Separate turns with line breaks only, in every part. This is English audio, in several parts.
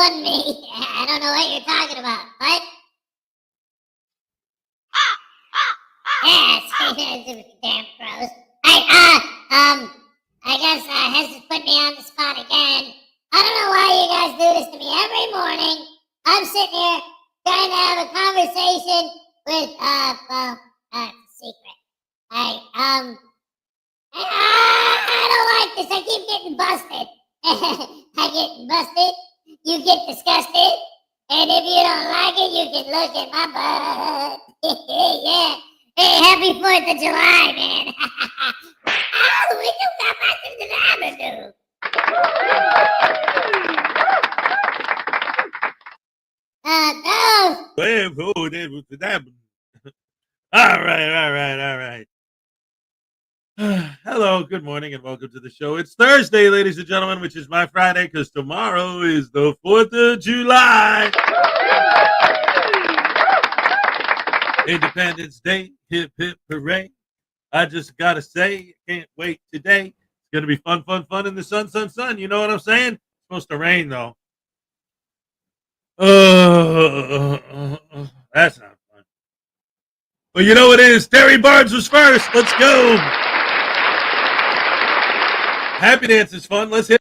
wasn't me. I don't know what you're talking about. What? Yes, damn gross. I guess Hez has put me on the spot again. I don't know why you guys do this to me every morning. I'm sitting here trying to have a conversation with, it's a secret. I don't like this. I keep getting busted. I get busted. You get disgusted. And if you don't like it, you can look at my butt. Yeah. Hey, happy 4th of July, man. Oh, we just got back into the avenue.
All right. Hello, good morning, and welcome to the show. It's Thursday, ladies and gentlemen, which is my Friday, because tomorrow is the 4th of July. Independence Day, hip, hip, hooray. I just got to say, can't wait today. It's going to be fun in the sun. You know what I'm saying? It's supposed to rain, though. That's not fun. But you know what it is? Terry Barnes was first. Let's go. Happy Dance is fun. Let's hit.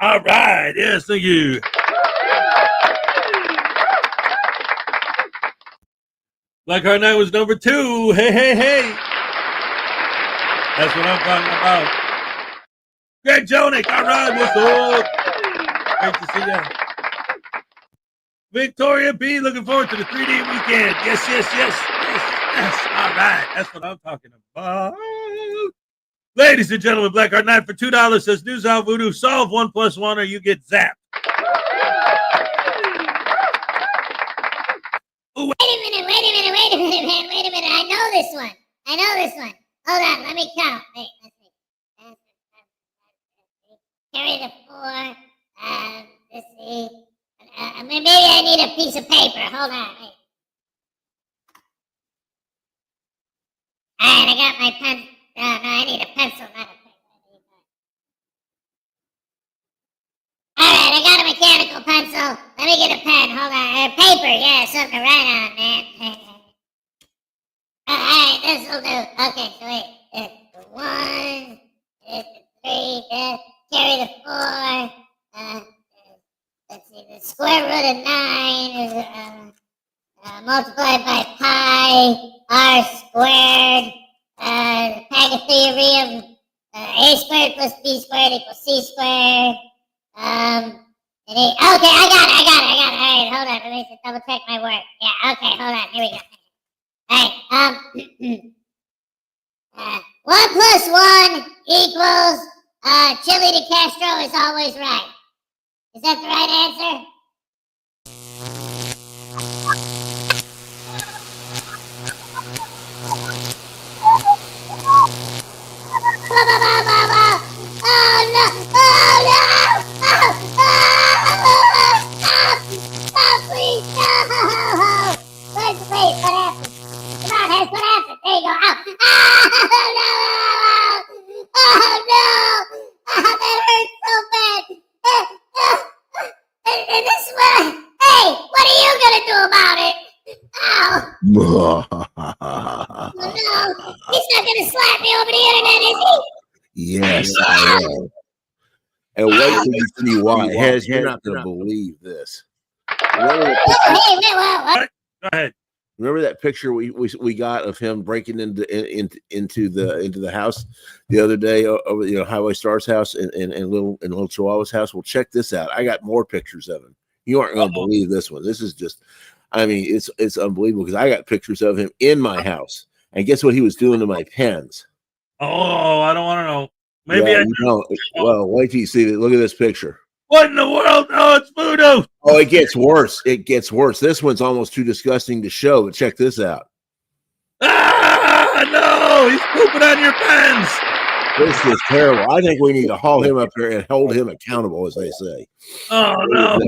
All right. Yes, thank you. Blackheart Night was number 2. Hey. That's what I'm talking about. Greg Jonick, all right, what's up? Great to see you. Victoria B, looking forward to the 3D weekend. Yes. All right, that's what I'm talking about. Ladies and gentlemen, Blackheart Night for $2 says News on Voodoo, solve 1 + 1 or you get zapped.
Wait a minute. I know this one. Hold on, let me count. Wait, let's see. Carry the 4. Let's see. Maybe I need a piece of paper. Hold on. Wait. Alright, I got my pen. No, I need a pencil, not a paper. Alright, I got a mechanical pencil. Let me get a pen. Hold on. Paper, yeah, something to write on, man. Alright, this'll do. Okay, so wait. It's the 1, it's the 3, carry the 4. Let's see, the square root of 9 is multiplied by pi r squared. The Pythagorean theorem, a squared plus b squared equals c squared. Okay, I got it. All right, hold on. Let me just double check my work. Yeah, okay, hold on. Here we go. All right. 1 + 1 equals Chili de Castro is always right. Is that the right answer? Oh no! Stop, please! No! Wait, what happened? Come on, Hez, what happened? There you go. Oh no! That hurts so bad. And this is what hey, what are you gonna do about it? Ow! Oh no! He's not gonna slap me over the internet, is he?
Yes, I am. And wait till you see why. Hez, you're not going to believe this.
What?
Go ahead.
Remember that picture we got of him breaking into the house the other day over Highway Star's house and little Chihuahua's house? Well, check this out. I got more pictures of him. You aren't going to believe this one. This is just, I mean, it's unbelievable because I got pictures of him in my house. And guess what he was doing to my pens?
Oh, I don't want to know. Maybe I
know. Well, wait till you see it. Look at this picture.
What in the world? No, it's voodoo.
Oh, it gets worse. This one's almost too disgusting to show, but check this out.
No, he's pooping on your pens.
This is terrible. I think we need to haul him up here and hold him accountable, as they say.
Oh, no.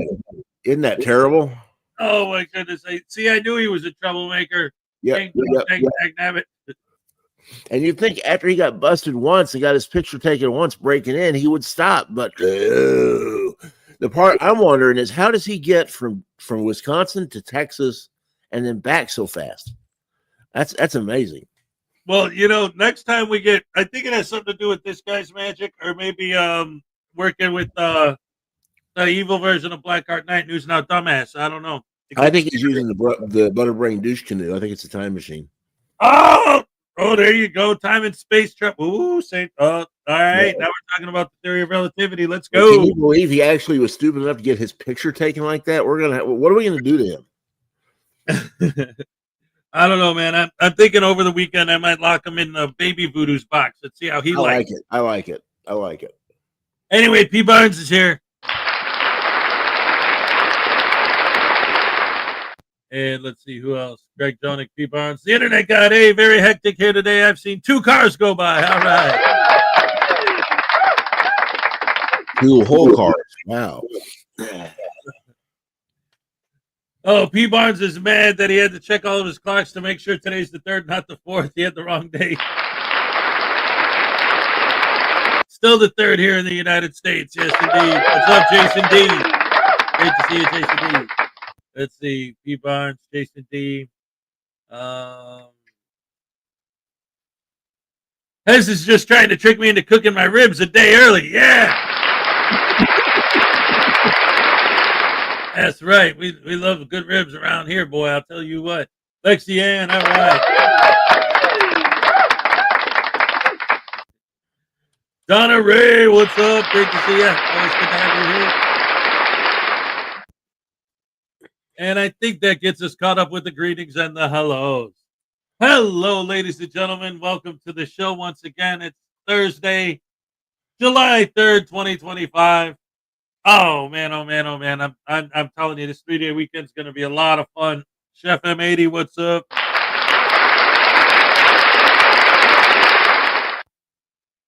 Isn't that terrible?
Oh, my goodness. I knew he was a troublemaker.
Yeah. And you'd think after he got busted once and got his picture taken once breaking in, he would stop. But the part I'm wondering is how does he get from Wisconsin to Texas and then back so fast? That's amazing.
Well, next time we get, I think it has something to do with this guy's magic, or maybe working with the evil version of Blackheart Knight, who's now dumbass. I don't know.
I think he's using the Butterbrain douche canoe. I think it's a time machine.
Oh, there you go. Time and space travel. Ooh, Saint. All right. Yeah. Now we're talking about the theory of relativity. Let's go.
Can you believe he actually was stupid enough to get his picture taken like that? What are we gonna do to him?
I don't know, man. I'm thinking over the weekend I might lock him in Baby Voodoo's box. Let's see how he likes it.
I like it.
Anyway, P. Barnes is here. And let's see who else. Greg Jonick, P. Barnes. The internet got very hectic here today. I've seen 2 cars go by. All right.
2 whole cars. Wow.
Oh, P. Barnes is mad that he had to check all of his clocks to make sure today's the 3rd, not the 4th. He had the wrong date. Still the 3rd here in the United States. Yes, indeed. What's up, Jason D? Great to see you, Jason D. Let's see. P. Barnes, Jason D. Hez is just trying to trick me into cooking my ribs a day early. Yeah. That's right. We love good ribs around here, boy. I'll tell you what. Lexi Ann, all right. Donna Ray, what's up? Great to see you. Always good to have you here. And I think that gets us caught up with the greetings and the hellos. Hello, ladies and gentlemen. Welcome to the show once again. It's Thursday, July 3rd, 2025. Oh man! I'm telling you, this 3-day weekend is going to be a lot of fun. Chef M80, what's up?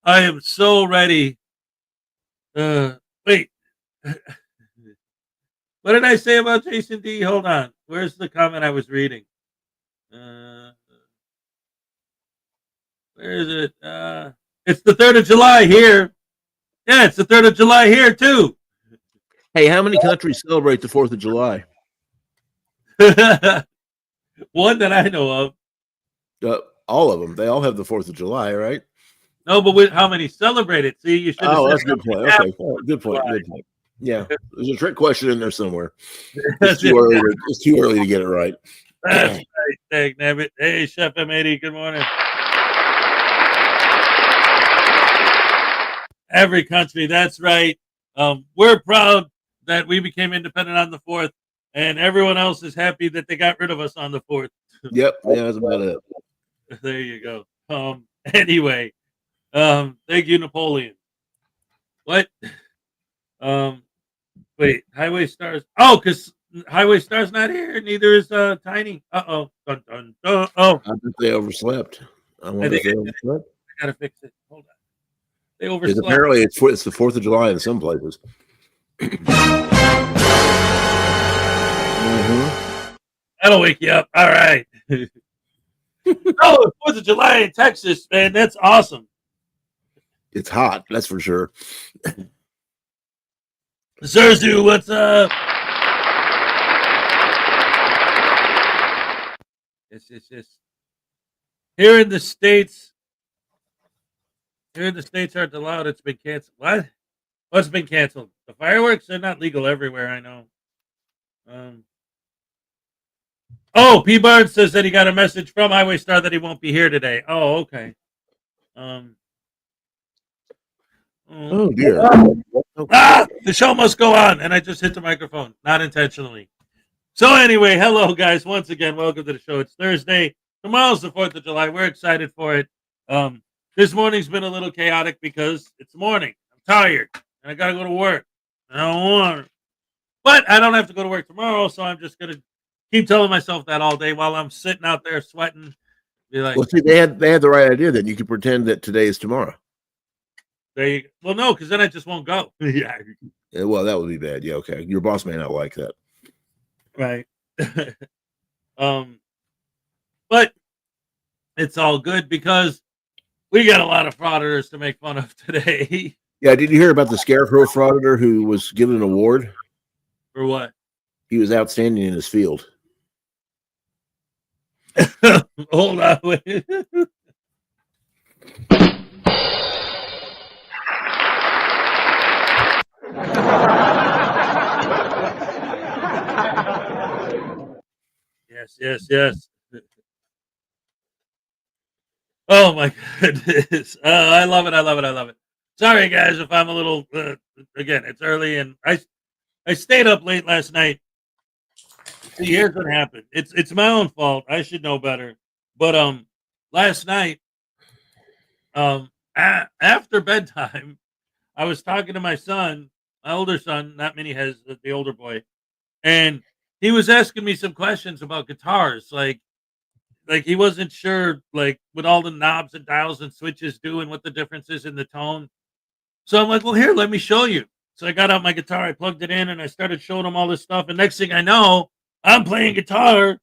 I am so ready. Wait. What did I say about Jason D? Hold on. Where's the comment I was reading? Where is it? It's the 3rd of July here. Yeah, it's the 3rd of July here too.
Hey, how many countries celebrate the 4th of July?
One that I know of.
All of them. They all have the 4th of July, right?
No, but how many celebrate it? See, you should.
Oh, that's a good point. Okay, good point. Yeah, there's a trick question in there somewhere. It's too early to get it right.
That's right. Dang, nabbit. Hey, Chef M80, good morning. Every country, that's right. We're proud that we became independent on the 4th, and everyone else is happy that they got rid of us on the 4th.
Yep, yeah, that's about it.
There you go. Anyway, thank you, Napoleon. What? Wait, Highway Stars. Oh, because Highway Star's not here. Neither is Tiny. Uh-oh. Dun, dun, dun. Oh.
I think they overslept. I wonder if they overslept.
I gotta fix it. Hold on. They overslept.
Apparently, it's the 4th of July in some places.
That'll wake you up. All right. Oh, 4th of July in Texas, man. That's awesome.
It's hot, that's for sure.
Zerzu, what's up? Yes. Here in the States aren't allowed. It's been canceled. What? What's been canceled? The fireworks? They're not legal everywhere, I know. Oh, P. Barnes says that he got a message from Highway Star that he won't be here today. Oh, okay.
Oh, dear.
The show must go on. And I just hit the microphone, not intentionally. So anyway, hello, guys. Once again, welcome to the show. It's Thursday. Tomorrow's the 4th of July. We're excited for it. This morning's been a little chaotic because it's morning. I'm tired. And I got to go to work. I don't want to. But I don't have to go to work tomorrow, so I'm just going to keep telling myself that all day while I'm sitting out there sweating. Be like,
well, see, they had the right idea then. You could pretend that today is tomorrow.
Well, no, because then I just won't go. Yeah.
Well, that would be bad. Yeah, okay. Your boss may not like that.
Right. But it's all good because we got a lot of frauditors to make fun of today.
Yeah, did you hear about the Scarecrow Frauditor who was given an award?
For what?
He was outstanding in his field.
Hold on. Wait. Yes. Oh my goodness. I love it. Sorry guys if I'm a little again, it's early and I stayed up late last night. See, here's what happened. It's my own fault. I should know better. But last night after bedtime, I was talking to my son, my older son, not many has the older boy, and he was asking me some questions about guitars, like he wasn't sure like what all the knobs and dials and switches do and what the difference is in the tone. So I'm like, well, here, let me show you. So I got out my guitar, I plugged it in, and I started showing him all this stuff. And next thing I know, I'm playing guitar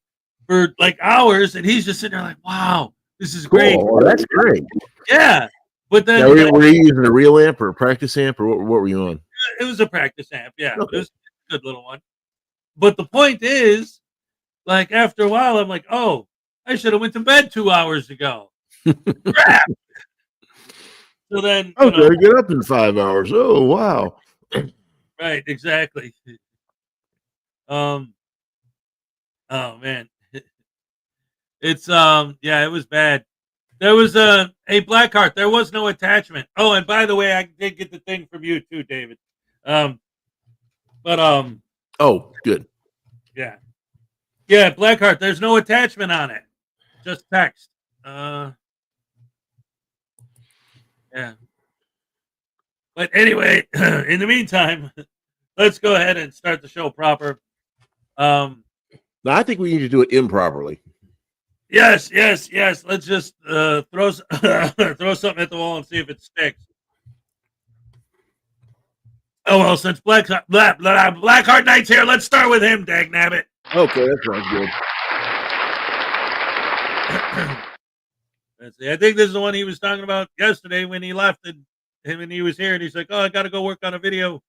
for like hours, and he's just sitting there like, wow, this is great.
Cool. Well, that's great.
Yeah. But then
Now, were you using a real amp or a practice amp, or what were you on?
it was a practice amp. Yeah.
Okay.
It was a good little one. But the point is, like, after a while, I'm like, oh, I should have went to bed 2 hours ago. Crap. So then,
okay, get up in 5 hours. Oh, wow.
Right, exactly. Oh man, it's yeah, it was bad. There was a Blackheart. There was no attachment. Oh, and by the way, I did get the thing from you too, David. Oh,
good.
Yeah, Blackheart. There's no attachment on it, just text. Yeah. But anyway, in the meantime, let's go ahead and start the show proper.
Now, I think we need to do it improperly.
Yes. Let's just throw something at the wall and see if it sticks. Oh well, since Blackheart Knight's here, let's start with him, dagnabbit.
Okay, that sounds good.
Let's see. I think this is the one he was talking about yesterday when he left and he was here and he's like, oh, I got to go work on a video.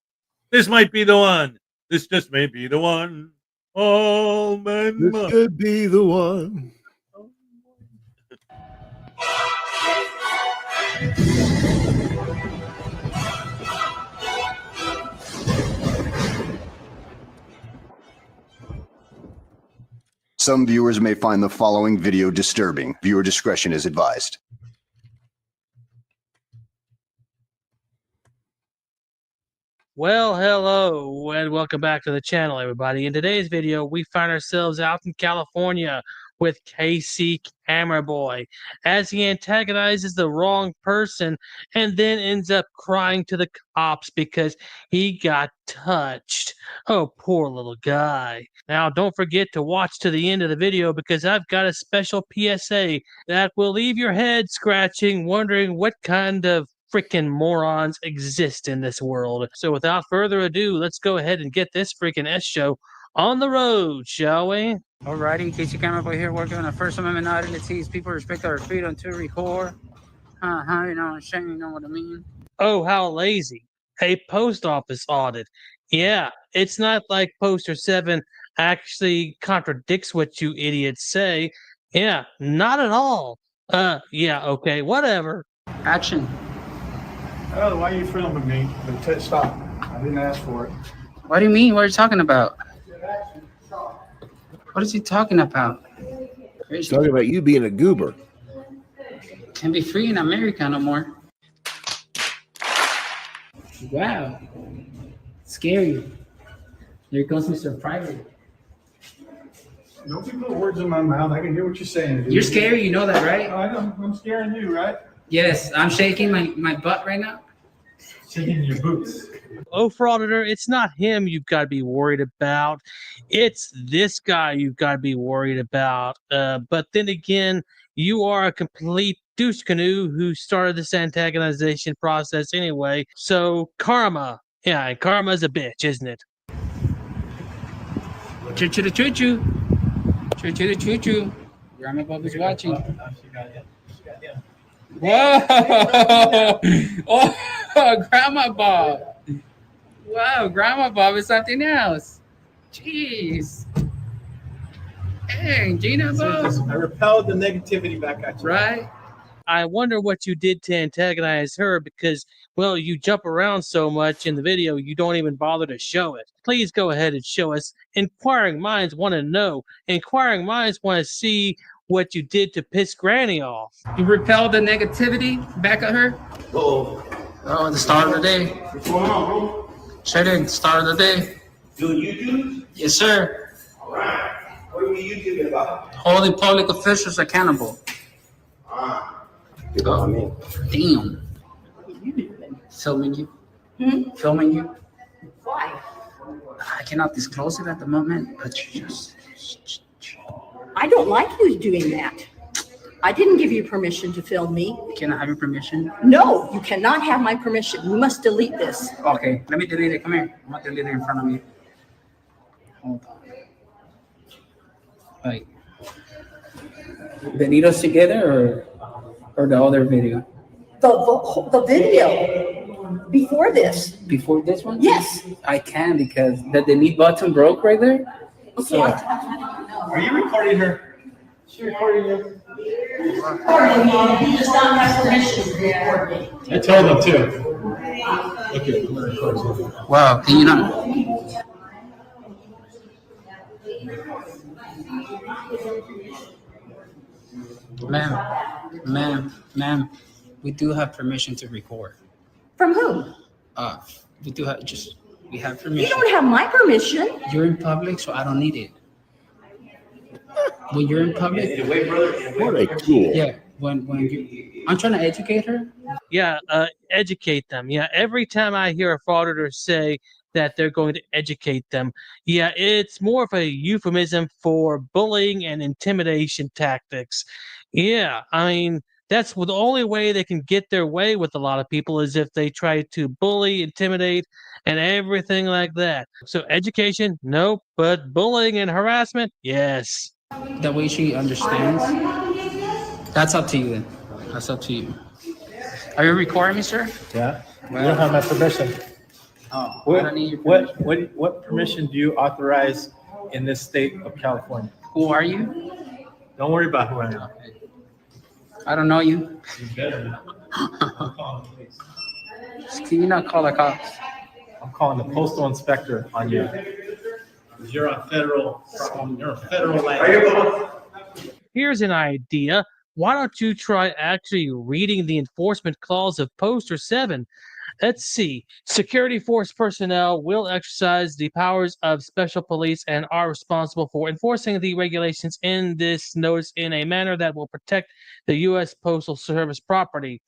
This might be the one. This just may be the one. All men
This could be the one.
Some viewers may find the following video disturbing. Viewer discretion is advised.
Well, hello, and welcome back to the channel, everybody. In today's video, we find ourselves out in California with KC Camera Boy as he antagonizes the wrong person and then ends up crying to the cops because he got touched. Oh, poor little guy. Now, don't forget to watch to the end of the video because I've got a special PSA that will leave your head scratching, wondering what kind of freaking morons exist in this world. So without further ado, let's go ahead and get this freaking S show on the road, shall we?
Alrighty, KC Camera Boy here, working on a First Amendment audit. It sees people respect our freedom to record. You know what I'm saying? You know what I mean?
Oh, how lazy. A post office audit. Yeah, it's not like Poster 7 actually contradicts what you idiots say. Yeah, not at all. Yeah, okay, whatever.
Action.
Oh, why are you filming me? But stop. I didn't ask for it.
What do you mean? What are you talking about? What is he talking about?
He's talking about you being a goober.
Can't be free in America no more. Wow. Scary. There goes Mr. Private.
Don't you put words in my mouth. I can hear what you're saying, dude.
You're scary, you know that, right?
I'm scaring you, right?
Yes, I'm shaking my butt right now.
Shaking your boots.
Oh, Frauditor, it's not him you've got to be worried about. It's this guy you've got to be worried about. But then again, you are a complete douche canoe who started this antagonization process anyway. So karma. Yeah, and karma's a bitch, isn't it?
Choo choo choo choo. Choo choo choo choo. Grandma Bob is watching. Whoa! Oh, Grandma Bob. Wow, Grandma Bob is something else. Jeez. Hey, Gina Bob.
I repelled the negativity back at you.
Right?
I wonder what you did to antagonize her because, well, you jump around so much in the video, you don't even bother to show it. Please go ahead and show us. Inquiring minds want to know. Inquiring minds want to see what you did to piss Granny off.
You repelled the negativity back at her?
Oh,
Oh, the start of the day.
what's going on, bro?
Check it, start of the day.
Doing YouTube?
Yes, sir.
All right. What are you YouTubing about?
Holding public officials accountable.
You know what I mean?
Damn. Filming you. Filming you.
Why?
I cannot disclose it at the moment, but you just.
I don't like you doing that. I didn't give you permission to film me.
Can I have your permission?
No, you cannot have my permission. You must delete this.
Okay, let me delete it. Come here. I'm gonna delete it in front of you. Hold on. Wait. Benito's together or the other video?
The video before this.
Before this one?
Yes.
I can because the delete button broke right there.
Okay.
Are you recording her? She recording you?
He does not have permission to record me.
I told him to. Okay, I'm gonna record you.
Wow, can you not? Ma'am, we do have permission to record.
From whom?
We do have we have
You
permission.
don't have my permission.
You're in public, so I don't need it. When you're in public,
Wait, brother.
What a tool.
yeah. When I'm trying to educate her.
Yeah, educate them. Yeah, every time I hear a frauditor say that they're going to educate them, yeah, it's more of a euphemism for bullying and intimidation tactics. Yeah, I mean, that's the only way they can get their way with a lot of people is if they try to bully, intimidate, and everything like that. So education, no, but bullying and harassment, yes.
The way she understands. That's up to you then. That's up to you. Are you recording me, sir?
Yeah. You don't have my permission.
Oh, I don't need your permission.
What permission do you authorize in this state of California?
Who are you?
Don't worry about who I am.
I don't know you.
You better.
Can you not call the cops?
I'm calling the postal inspector on you. 'Cause you're on federal land.
Here's an idea. Why don't you try actually reading the enforcement clause of Poster 7? Let's see. Security force personnel will exercise the powers of special police and are responsible for enforcing the regulations in this notice in a manner that will protect the U.S. Postal Service property.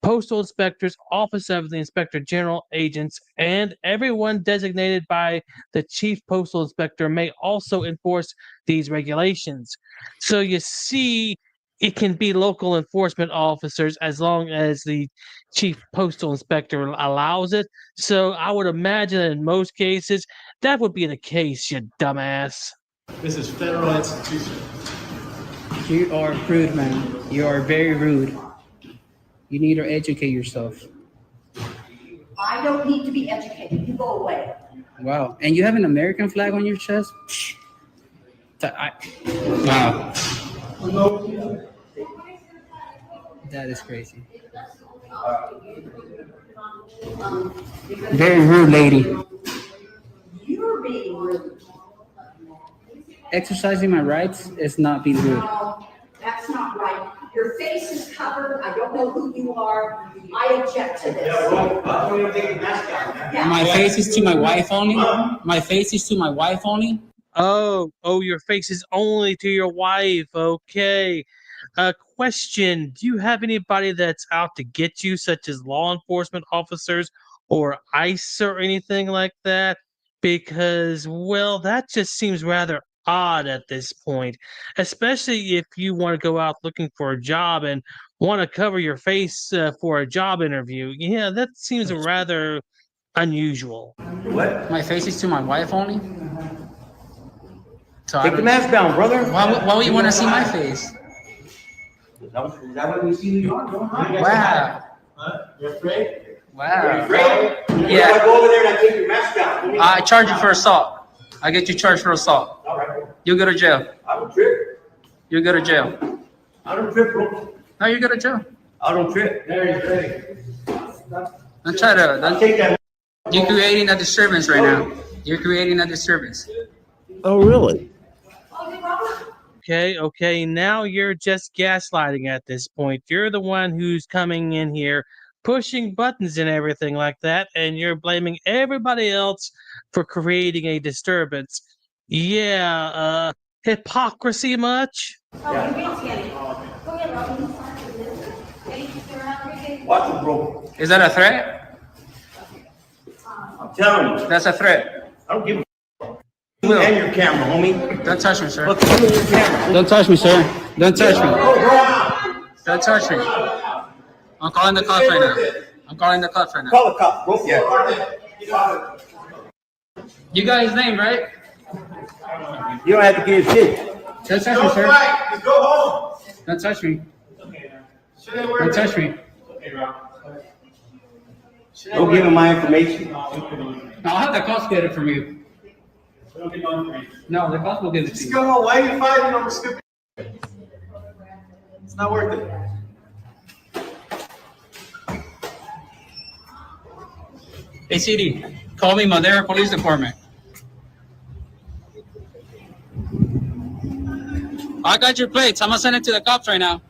Postal inspectors, Office of the Inspector General, agents, and everyone designated by the Chief Postal Inspector may also enforce these regulations. So you see, it can be local enforcement officers as long as the chief postal inspector allows it. So I would imagine that in most cases, that would be the case, you dumbass.
This is federal institution.
You are rude, man. You are very rude. You need to educate yourself.
I don't need to be educated. You go away.
Wow. And you have an American flag on your chest? Wow. That is crazy. Very rude, lady.
You're being rude.
Exercising my rights is not being rude.
No, that's not right. Your face is covered. I don't know who you are. I object to this.
My face is to my wife only? My face is to my wife only?
Oh, your face is only to your wife. Okay. Question. Do you have anybody that's out to get you, such as law enforcement officers or ICE or anything like that? Because, well, that just seems rather odd at this point, especially if you want to go out looking for a job and want to cover your face for a job interview. Yeah, that seems rather unusual.
What? My face is to my wife only? So
Take the mask down, brother.
why would you want to see my face?
Is that what we see you on?
Wow.
You're afraid?
Wow.
Afraid?
Yeah.
I go over there and I take your mask down.
I charge you for assault. I get you charged for assault.
All right.
You go to jail.
I don't trip.
You go to jail.
I don't trip, bro.
No, you go to jail.
I don't trip. There you go.
Don't try to.
I'll take that.
You're creating a disturbance right now. You're creating a disturbance.
Oh, really?
Okay, now you're just gaslighting at this point. You're the one who's coming in here, pushing buttons and everything like that, and you're blaming everybody else for creating a disturbance. Yeah, hypocrisy much?
Watch it, bro.
Is that a threat?
I'm telling you.
That's a threat.
I don't give a and your camera, homie.
Don't touch me, sir.
Look, give me your camera.
Don't touch me, sir. Don't touch me. Don't touch me. I'm calling the cops right now. I'm calling the cops right now.
Call the cops, bro. Yeah.
You got his name, right?
You don't have to give shit.
Don't touch me, sir.
Just go home.
Don't touch me. Don't touch me.
Don't give him my information.
I'll have the cops get it from you. No, the cops will give it to you.
Come on, why are you fighting over stupid? It's not worth it.
Hey, CD, call me Madera Police Department. I got your plates. I'm gonna send it to the cops right now.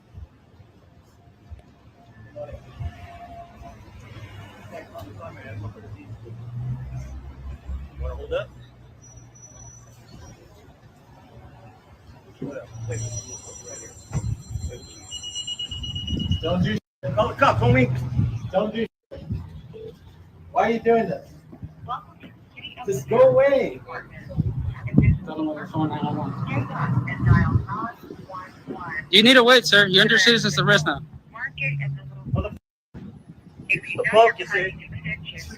Don't do shit.
Call the cops, homie.
Don't do shit. Why are you doing this? Just go away.
You need to wait, sir. You're under citizen's arrest now.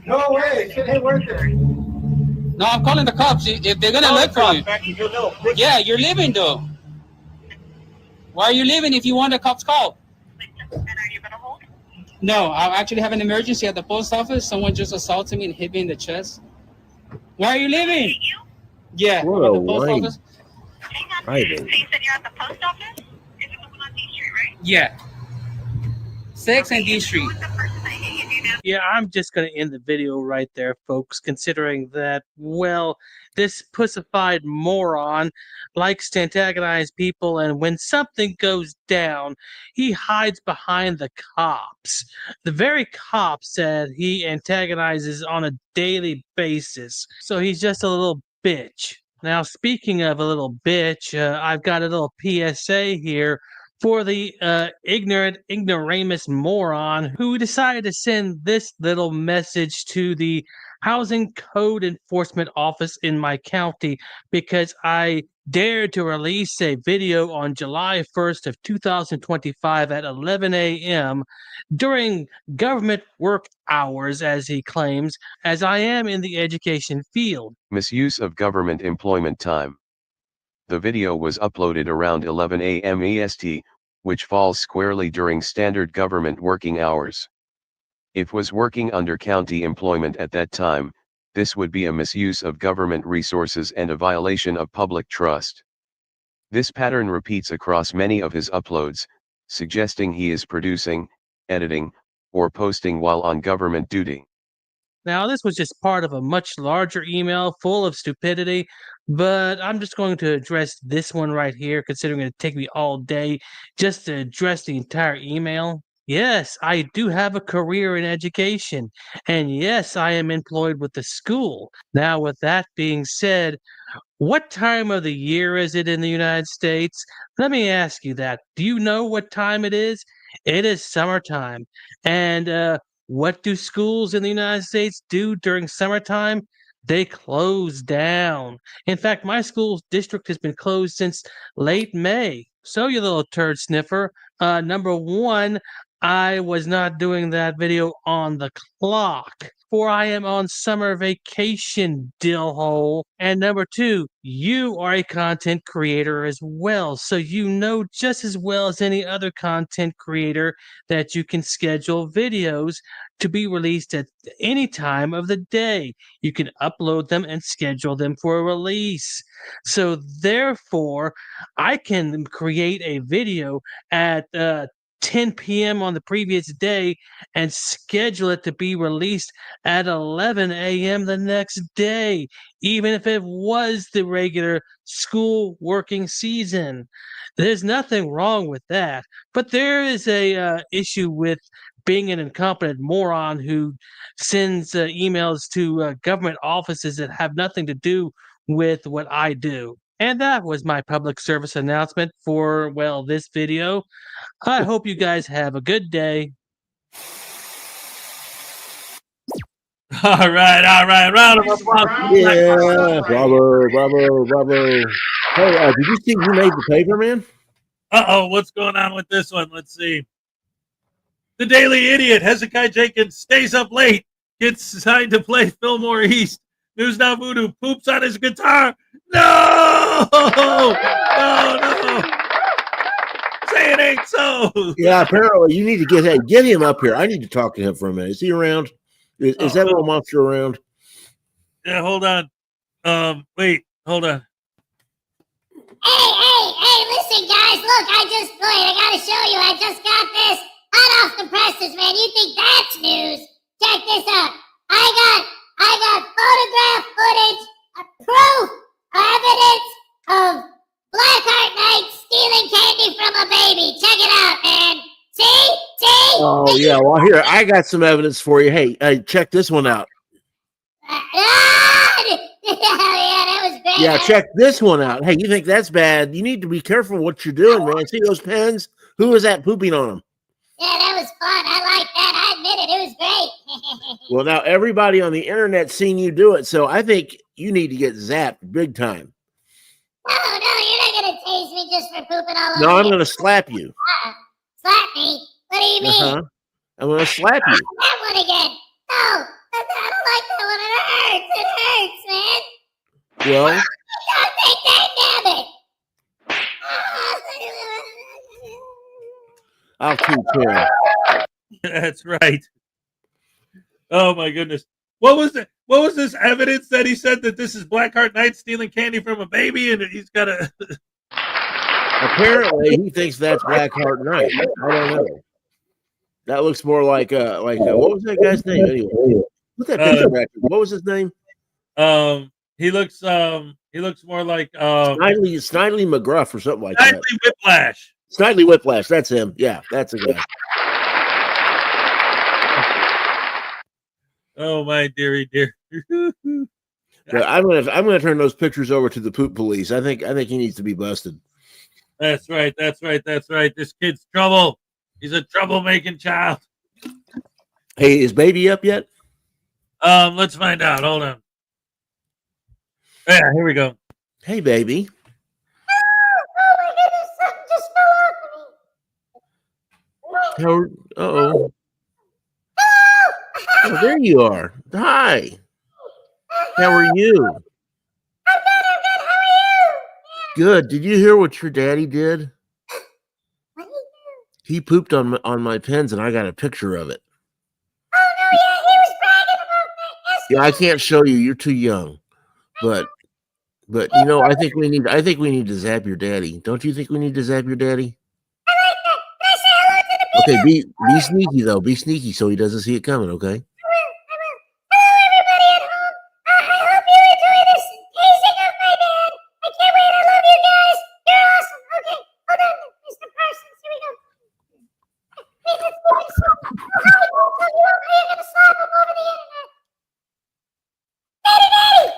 Go away. Shit ain't worth it.
No, I'm calling the cops. If they're gonna look for you. Yeah, you're leaving though. Why are you leaving if you want the cops called? No, I actually have an emergency at the post office. Someone just assaulted me and hit me in the chest. Why are you leaving? Yeah,
What
I'm at
a
the post
lame.
office.
Right.
So you said you're at the post office? Is it the one on D Street, right?
Yeah. 6 and D Street.
Who's the person that hit you, dude?
Yeah, I'm just going to end the video right there, folks, considering that, well, this pussified moron likes to antagonize people, and when something goes down, he hides behind the cops. The very cops that he antagonizes on a daily basis. So he's just a little bitch. Now, speaking of a little bitch, I've got a little PSA here for the ignoramus moron who decided to send this little message to the Housing Code Enforcement Office in my county because I dared to release a video on July 1st of 2025 at 11 a.m. during government work hours, as he claims, as I am in the education field.
Misuse of government employment time. The video was uploaded around 11 a.m. EST, which falls squarely during standard government working hours. If was working under county employment at that time, this would be a misuse of government resources and a violation of public trust. This pattern repeats across many of his uploads, suggesting he is producing, editing, or posting while on government duty.
Now, this was just part of a much larger email full of stupidity, but I'm just going to address this one right here, considering it'd take me all day just to address the entire email. Yes, I do have a career in education, and yes, I am employed with the school. Now, with that being said, what time of the year is it in the United States? Let me ask you that. Do you know what time it is? It is summertime. And what do schools in the United States do during summertime? They close down. In fact, my school district has been closed since late May. So, you little turd sniffer, number one, I was not doing that video on the clock, for I am on summer vacation, dillhole. And number two, you are a content creator as well, so you know just as well as any other content creator that you can schedule videos to be released at any time of the day. You can upload them and schedule them for a release. So therefore, I can create a video at 10 p.m. on the previous day and schedule it to be released at 11 a.m. the next day, even if it was the regular school working season. There's nothing wrong with that, but there is a issue with being an incompetent moron who sends emails to government offices that have nothing to do with what I do. And that was my public service announcement for, well, this video. I hope you guys have a good day.
All right. Round of applause.
Yeah, bravo. Hey, did you see you made the paper, man?
Uh-oh, what's going on with this one? Let's see. The Daily Idiot, Hezekiah Jenkins, stays up late, gets signed to play Fillmore East. News Now Voodoo poops on his guitar. No! Say it ain't so.
Yeah, apparently you need to get him up here. I need to talk to him for a minute. Is he around? Is that little monster around?
Yeah, hold on. Wait, hold on.
Hey, listen, guys. Look, I gotta show you. I just got this hot off the presses, man. You think that's news? Check this out. I got photograph footage, proof, evidence of Blackheart Knight stealing candy from a baby. Check it out, man. See?
Oh, yeah. Well, here, I got some evidence for you. Hey, check this one out.
Yeah, that was great.
Yeah, check this one out. Hey, you think that's bad? You need to be careful what you're doing, man. See those pens? Who is that pooping on them?
Yeah, that was fun. I like that. I admit it. It was great.
Well, now everybody on the internet seen you do it, so I think you need to get zapped big time.
No, you're not going to tase me just for pooping all over
No, I'm
me.
going to slap you.
Slap me? What do you mean?
Uh-huh. I'm going to slap you.
That one again. No, I don't like that one. It hurts, man.
Well,
Don't take that, damn it.
I'll keep him.
That's right. Oh my goodness. What was this evidence that he said that this is Blackheart Knight stealing candy from a baby and he's got a
Apparently he thinks that's Blackheart Knight. I don't know. That looks more like what was that guy's name anyway? Look at that picture back there. What was his name?
He looks more like
Snidely McGruff or something like that.
Snidely Whiplash.
Snidely Whiplash, that's him. Yeah, that's a guy.
Oh my dearie dear.
Yeah, I'm gonna turn those pictures over to the poop police. I think he needs to be busted.
That's right. This kid's trouble. He's a troublemaking child.
Hey, is baby up yet?
Let's find out. Hold on. Yeah, here we go.
Hey, baby.
Oh my goodness, something just fell off of me.
Oh, there you are. Hi. How are you?
I'm good. How are you?
Good. Did you hear what your daddy did?
What did he do?
He pooped on my pens, and I got a picture of it.
Oh no, yeah, he was bragging about that.
Yeah, I can't show you. You're too young. But you know, I think we need to zap your daddy. Don't you think we need to zap your daddy?
I like that. Can I say hello to the
Okay, be sneaky though. Be sneaky so he doesn't see it coming. Okay.
I will. Hello, everybody at home. I hope you enjoy this tasting of my dad. I can't wait. I love you guys. You're awesome. Okay, hold on, Mr. Parsons. Here we go. Hey, let's do this. Oh, you're gonna slap him over the internet. Daddy.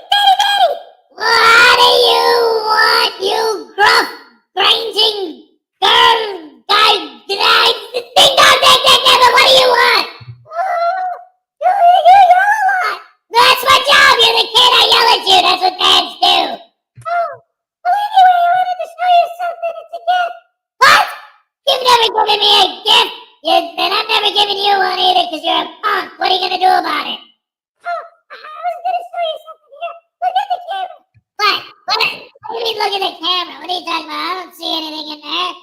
What do you want, you gruff, granging girl, guy, ding dong, what do you want? You yell a lot. That's my job. You're the kid. I yell at you. That's what dads do. Oh, well, anyway, I wanted to show you something. It's a gift. What? You've never given me a gift. then I'm never giving you one either because you're a punk. What are you gonna do about it? Oh, I was gonna show you something here. Look at the camera. What? What do you mean look at the camera? What are you talking about? I don't see anything in there.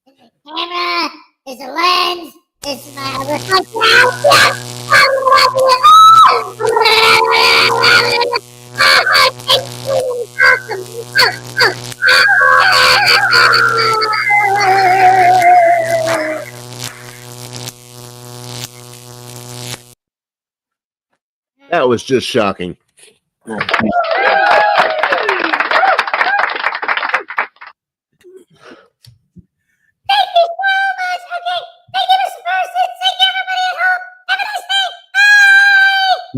There's a camera. There's a lens. There's my
That was just shocking.
Thank you so much. Okay, thank you, Mr. Person. Thank you, everybody at home. Have a nice day.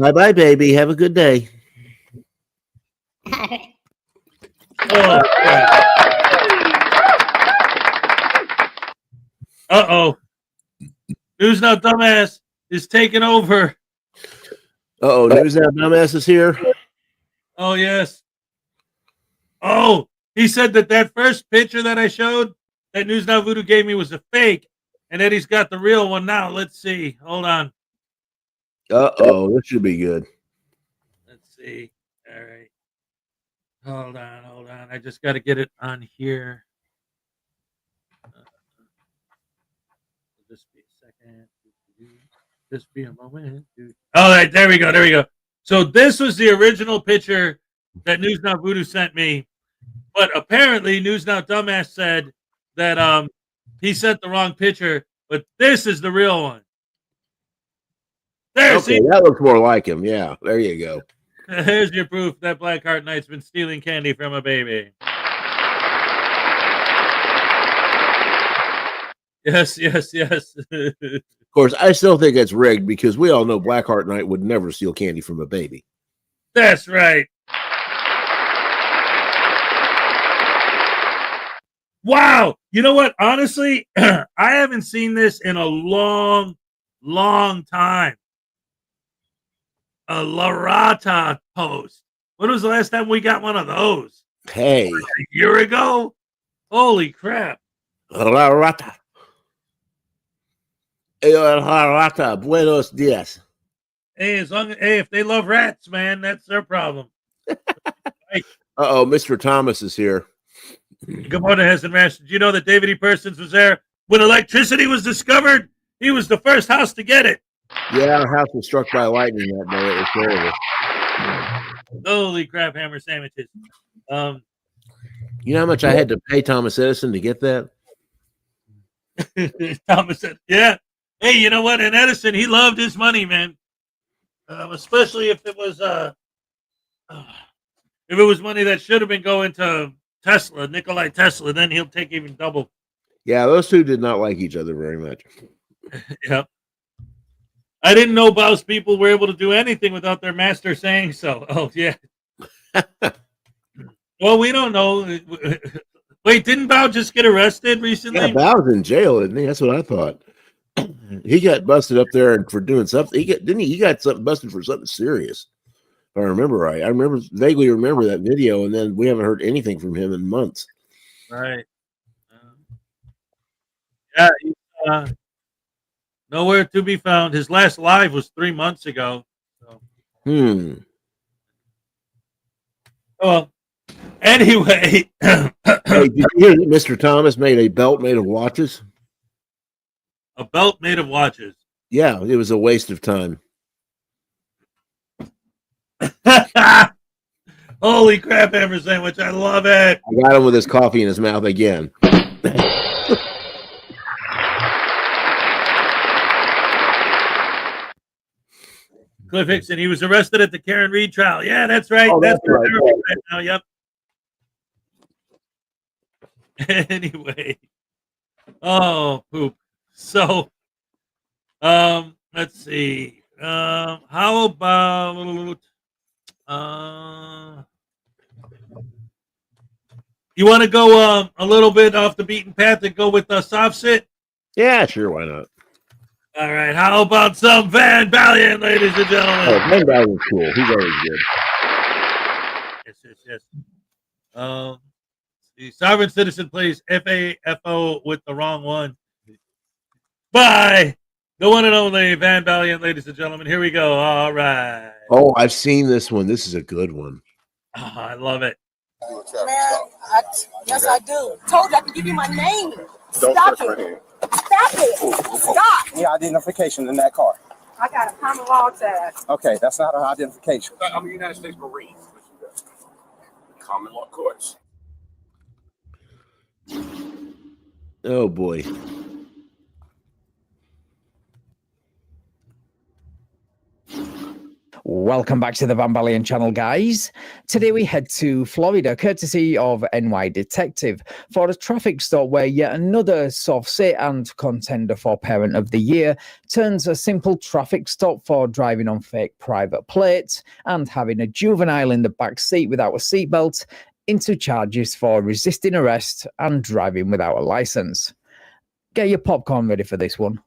Bye.
Bye, baby. Have a good day.
Oh, uh-oh. News Now Dumbass is taking over.
Uh-oh, News Now Dumbass is here.
Oh, yes. Oh, he said that first picture that I showed that News Now Voodoo gave me was a fake, and that he's got the real one now. Let's see. Hold on.
Uh-oh, this should be good.
Let's see. All right. Hold on. I just got to get it on here. Just be a second. Just be a moment. All right, there we go. So this was the original picture that News Now Voodoo sent me, but apparently News Now Dumbass said that he sent the wrong picture, but this is the real one. There,
Okay,
see?
that looks more like him. Yeah, there you go.
Here's your proof that Blackheart Knight's been stealing candy from a baby. Yes.
Of course, I still think it's rigged because we all know Blackheart Knight would never steal candy from a baby.
That's right. Wow. You know what? Honestly, I haven't seen this in a long time. A Larata post. When was the last time we got one of those?
Hey.
Like a year ago? Holy crap.
Larata. Larata. Buenos dias.
Hey, if they love rats, man, that's their problem.
Uh-oh, Mr. Thomas is here.
Good morning, Heston Rash. Did you know that David E. Persons was there when electricity was discovered? He was the first house to get it.
Yeah, our house was struck by lightning that day. It was terrible.
Holy crap, hammer sandwiches.
You know how much I had to pay Thomas Edison to get that?
Thomas said, yeah. Hey, you know what? And Edison, he loved his money, man. Especially if it was money that should have been going to Tesla, Nikolai Tesla, then he'll take even double.
Yeah, those two did not like each other very much.
Yep. I didn't know Bao's people were able to do anything without their master saying so. Oh, yeah. Well, we don't know. Wait, didn't Bao just get arrested recently?
Yeah, Bao's in jail, isn't he? That's what I thought. He got busted up there and for doing something. He got something busted for something serious. If I remember right. I vaguely remember that video, and then we haven't heard anything from him in months.
Right. Yeah, he's nowhere to be found. His last live was 3 months ago. So. Well, anyway.
Hey, did you hear that Mr. Thomas made a belt made of watches?
A belt made of watches.
Yeah, it was a waste of time.
Holy crap, hammer sandwich. I love it.
I got him with his coffee in his mouth again.
Cliff Hickson, he was arrested at the Karen Reed trial. Yeah, that's right.
Oh,
that's
right.
right now. Yep. Anyway. Oh, poop. So, let's see. How about you want to go a little bit off the beaten path and go with soft sit?
Yeah, sure. Why not?
All right. How about some Van Valiant, ladies and gentlemen?
Oh, Van Valiant's cool. He's always good.
Yes. The sovereign citizen plays FAFO with the wrong one. by the one and only Van Valiant, ladies and gentlemen. Here we go. All right.
Oh, I've seen this one. This is a good one.
Oh, I love it.
Yes, I do. Told you I can give you my name.
Don't
Stop
touch my
it.
hand.
Stop it. Stop.
Any identification in that car?
I got a common law tag.
Okay, that's not an identification.
I'm a United States Marine. Common law courts.
Oh boy.
Welcome back to the Van Valiant channel, guys. Today we head to Florida, courtesy of NY Detective, for a traffic stop where yet another soft sit and contender for Parent of the Year turns a simple traffic stop for driving on fake private plates and having a juvenile in the back seat without a seatbelt into charges for resisting arrest and driving without a license. Get your popcorn ready for this one.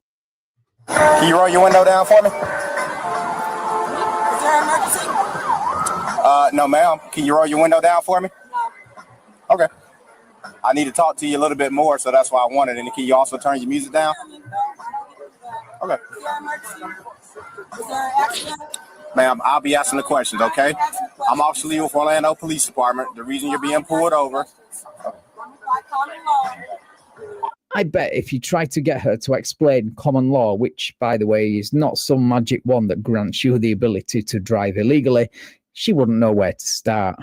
Can you roll your window down for me? No, ma'am. Can you roll your window down for me? No. Okay. I need to talk to you a little bit more, so that's why I wanted it. And can you also turn your music down? Okay. Ma'am, I'll be asking the questions, okay? I'm Officer Lee with Orlando Police Department. The reason you're being pulled over.
I bet if you try to get her to explain common law, which, by the way, is not some magic wand that grants you the ability to drive illegally, she wouldn't know where to start.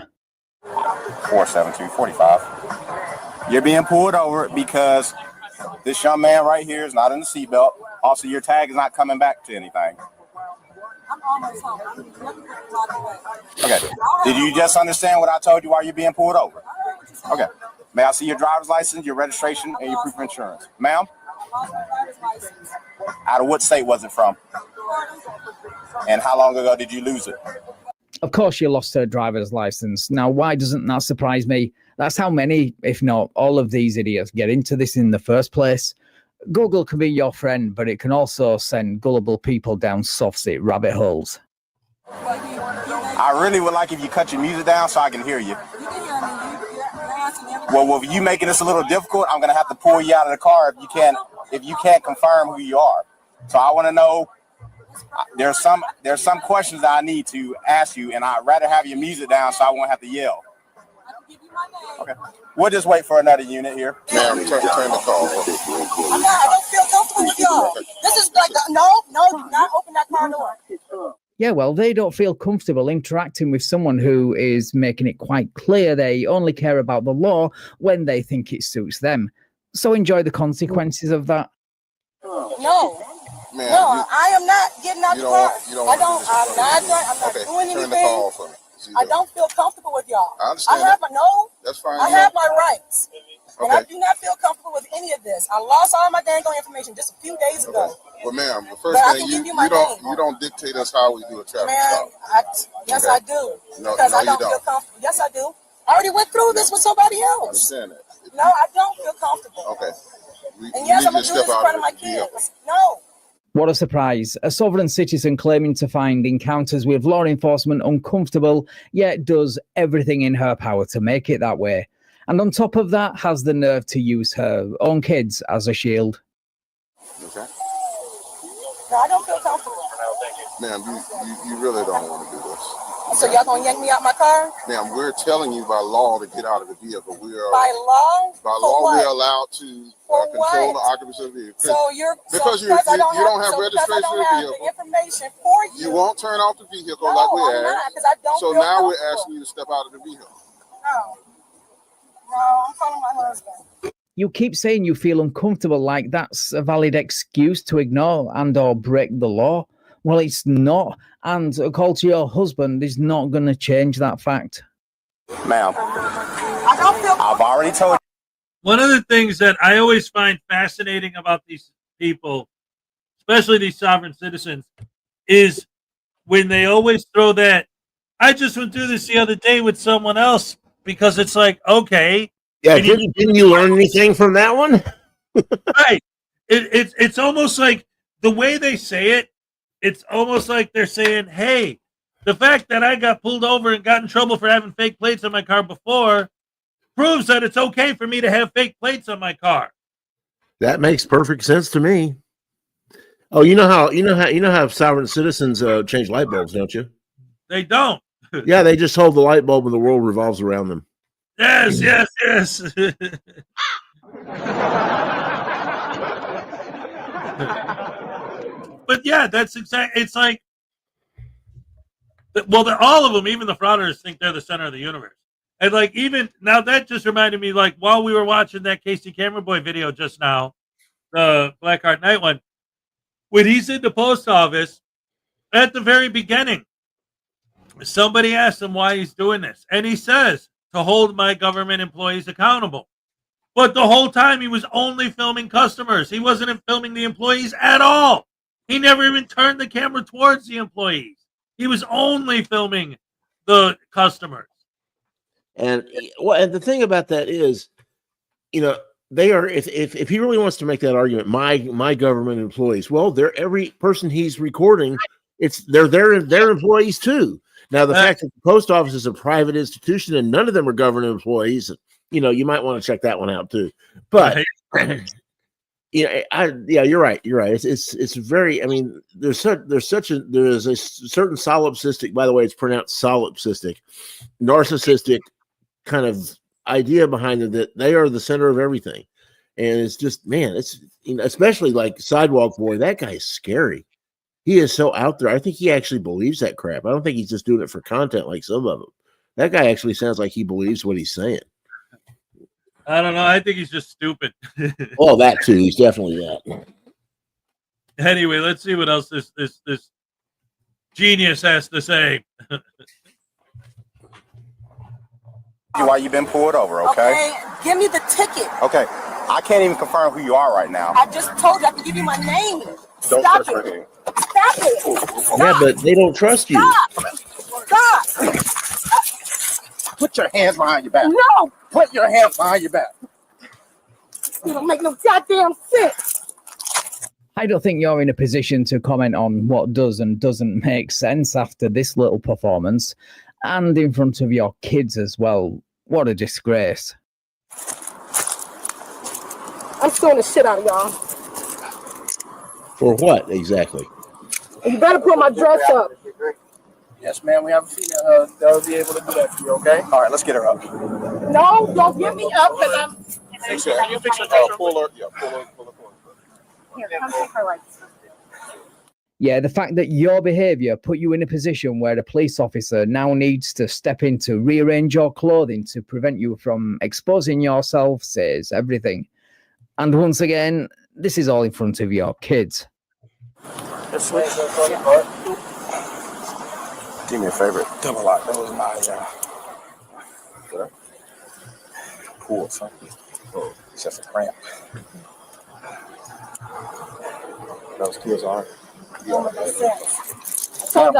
472-45. You're being pulled over because this young man right here is not in the seatbelt. Also, your tag is not coming back to anything.
I'm almost home.
Okay. Did you just understand what I told you while you're being pulled over? Okay. May I see your driver's license, your registration, and your proof of insurance? Ma'am? Out of what state was it from? And how long ago did you lose it?
Of course, she lost her driver's license. Now, why doesn't that surprise me? That's how many, if not all of these idiots get into this in the first place. Google can be your friend, but it can also send gullible people down soft-sit rabbit holes.
I really would like if you cut your music down so I can hear you. Well, with you making this a little difficult, I'm going to have to pull you out of the car if you can't confirm who you are. So I want to know, there's some questions that I need to ask you, and I'd rather have your music down so I won't have to yell. Okay. We'll just wait for another unit here.
Ma'am, turn the call.
I don't feel comfortable with y'all. This is like, no, not open that car door.
Yeah, well, they don't feel comfortable interacting with someone who is making it quite clear they only care about the law when they think it suits them. So enjoy the consequences of that.
No.
Man,
no, I am not getting out the car. I'm not
okay,
doing anything.
Turn the call for me.
I don't feel comfortable with y'all.
I understand. That's fine.
I have my rights.
Okay.
And I do not feel comfortable with any of this. I lost all my dang information just a few days ago.
Okay. Well, ma'am, the first thing you don't dictate us how we do a traffic stop.
Yes,
okay.
I do.
No,
because I don't
you
feel comfortable. Yes, I do. I already went through this with somebody else.
I understand that.
No, I don't feel comfortable.
Okay.
And yes, I'm going to do this in front of my kids. No.
What a surprise. A sovereign citizen claiming to find encounters with law enforcement uncomfortable, yet does everything in her power to make it that way. And on top of that, has the nerve to use her own kids as a shield.
Okay.
No, I don't feel comfortable.
Ma'am, you really don't want to do this.
So y'all going to yank me out my car?
Ma'am, we're telling you by law to get out of the vehicle.
By law?
By law, we're allowed to control the occupants of the vehicle.
So
you don't have registration of the vehicle.
Information for you.
You won't turn off the vehicle like we asked. So now we're asking you to step out of the vehicle.
No, I'm calling my husband.
You keep saying you feel uncomfortable like that's a valid excuse to ignore and or break the law. Well, it's not. And a call to your husband is not going to change that fact.
Ma'am, I've already told you.
One of the things that I always find fascinating about these people, especially these sovereign citizens, is when they always throw that, I just went through this the other day with someone else, because it's like, okay.
Yeah, didn't you learn anything from that one?
Right. It's almost like the way they say it, it's almost like they're saying, hey, the fact that I got pulled over and got in trouble for having fake plates on my car before proves that it's okay for me to have fake plates on my car.
That makes perfect sense to me. Oh, you know how sovereign citizens change light bulbs, don't you?
They don't.
Yeah, they just hold the light bulb and the world revolves around them.
Yes, yes, yes. But yeah, that's exactly. It's like, well, all of them, even the frauditors, think they're the center of the universe. And like, even now, that just reminded me, like, while we were watching that Casey Camera Boy video just now, the Blackheart Night one, when he's in the post office at the very beginning, somebody asked him why he's doing this, and he says, to hold my government employees accountable. But the whole time he was only filming customers. He wasn't filming the employees at all. He never even turned the camera towards the employees. He was only filming the customers.
And and the thing about that is, they are, if he really wants to make that argument, my government employees, well, they're every person he's recording, they're their employees too. Now, the fact that the post office is a private institution and none of them are government employees, you might want to check that one out too. But you're right. You're right. It's very. I mean, there is a certain solipsistic. By the way, it's pronounced solipsistic, narcissistic kind of idea behind it that they are the center of everything, and it's just, man, it's especially like Sidewalk Boy. That guy is scary. He is so out there. I think he actually believes that crap. I don't think he's just doing it for content like some of them. That guy actually sounds like he believes what he's saying.
I don't know. I think he's just stupid.
Oh, that too. He's definitely that.
Anyway, let's see what else this genius has to say.
Why you been pulled over, okay?
Give me the ticket.
Okay. I can't even confirm who you are right now.
I just told you I can give you my name.
Don't
Stop
touch
it.
me.
Stop it.
Yeah, but they don't trust you.
Stop.
Put your hands behind your back.
No.
Put your hands behind your back.
You don't make no goddamn sense.
I don't think you're in a position to comment on what does and doesn't make sense after this little performance, and in front of your kids as well. What a disgrace.
I'm suing the shit out of y'all.
For what exactly?
You better put my dress up.
Yes, ma'am. We have a female that'll be able to do that for you, okay? All right, let's get her up.
No, don't get me up because I'm.
Fix her. Pull her. Yeah, pull her.
Here, come take her legs.
Yeah, the fact that your behavior put you in a position where a police officer now needs to step in to rearrange your clothing to prevent you from exposing yourself says everything. And once again, this is all in front of your kids.
Do me a favor. Double lock. That was my pull something. Oh, it's just a cramp. Those kids are.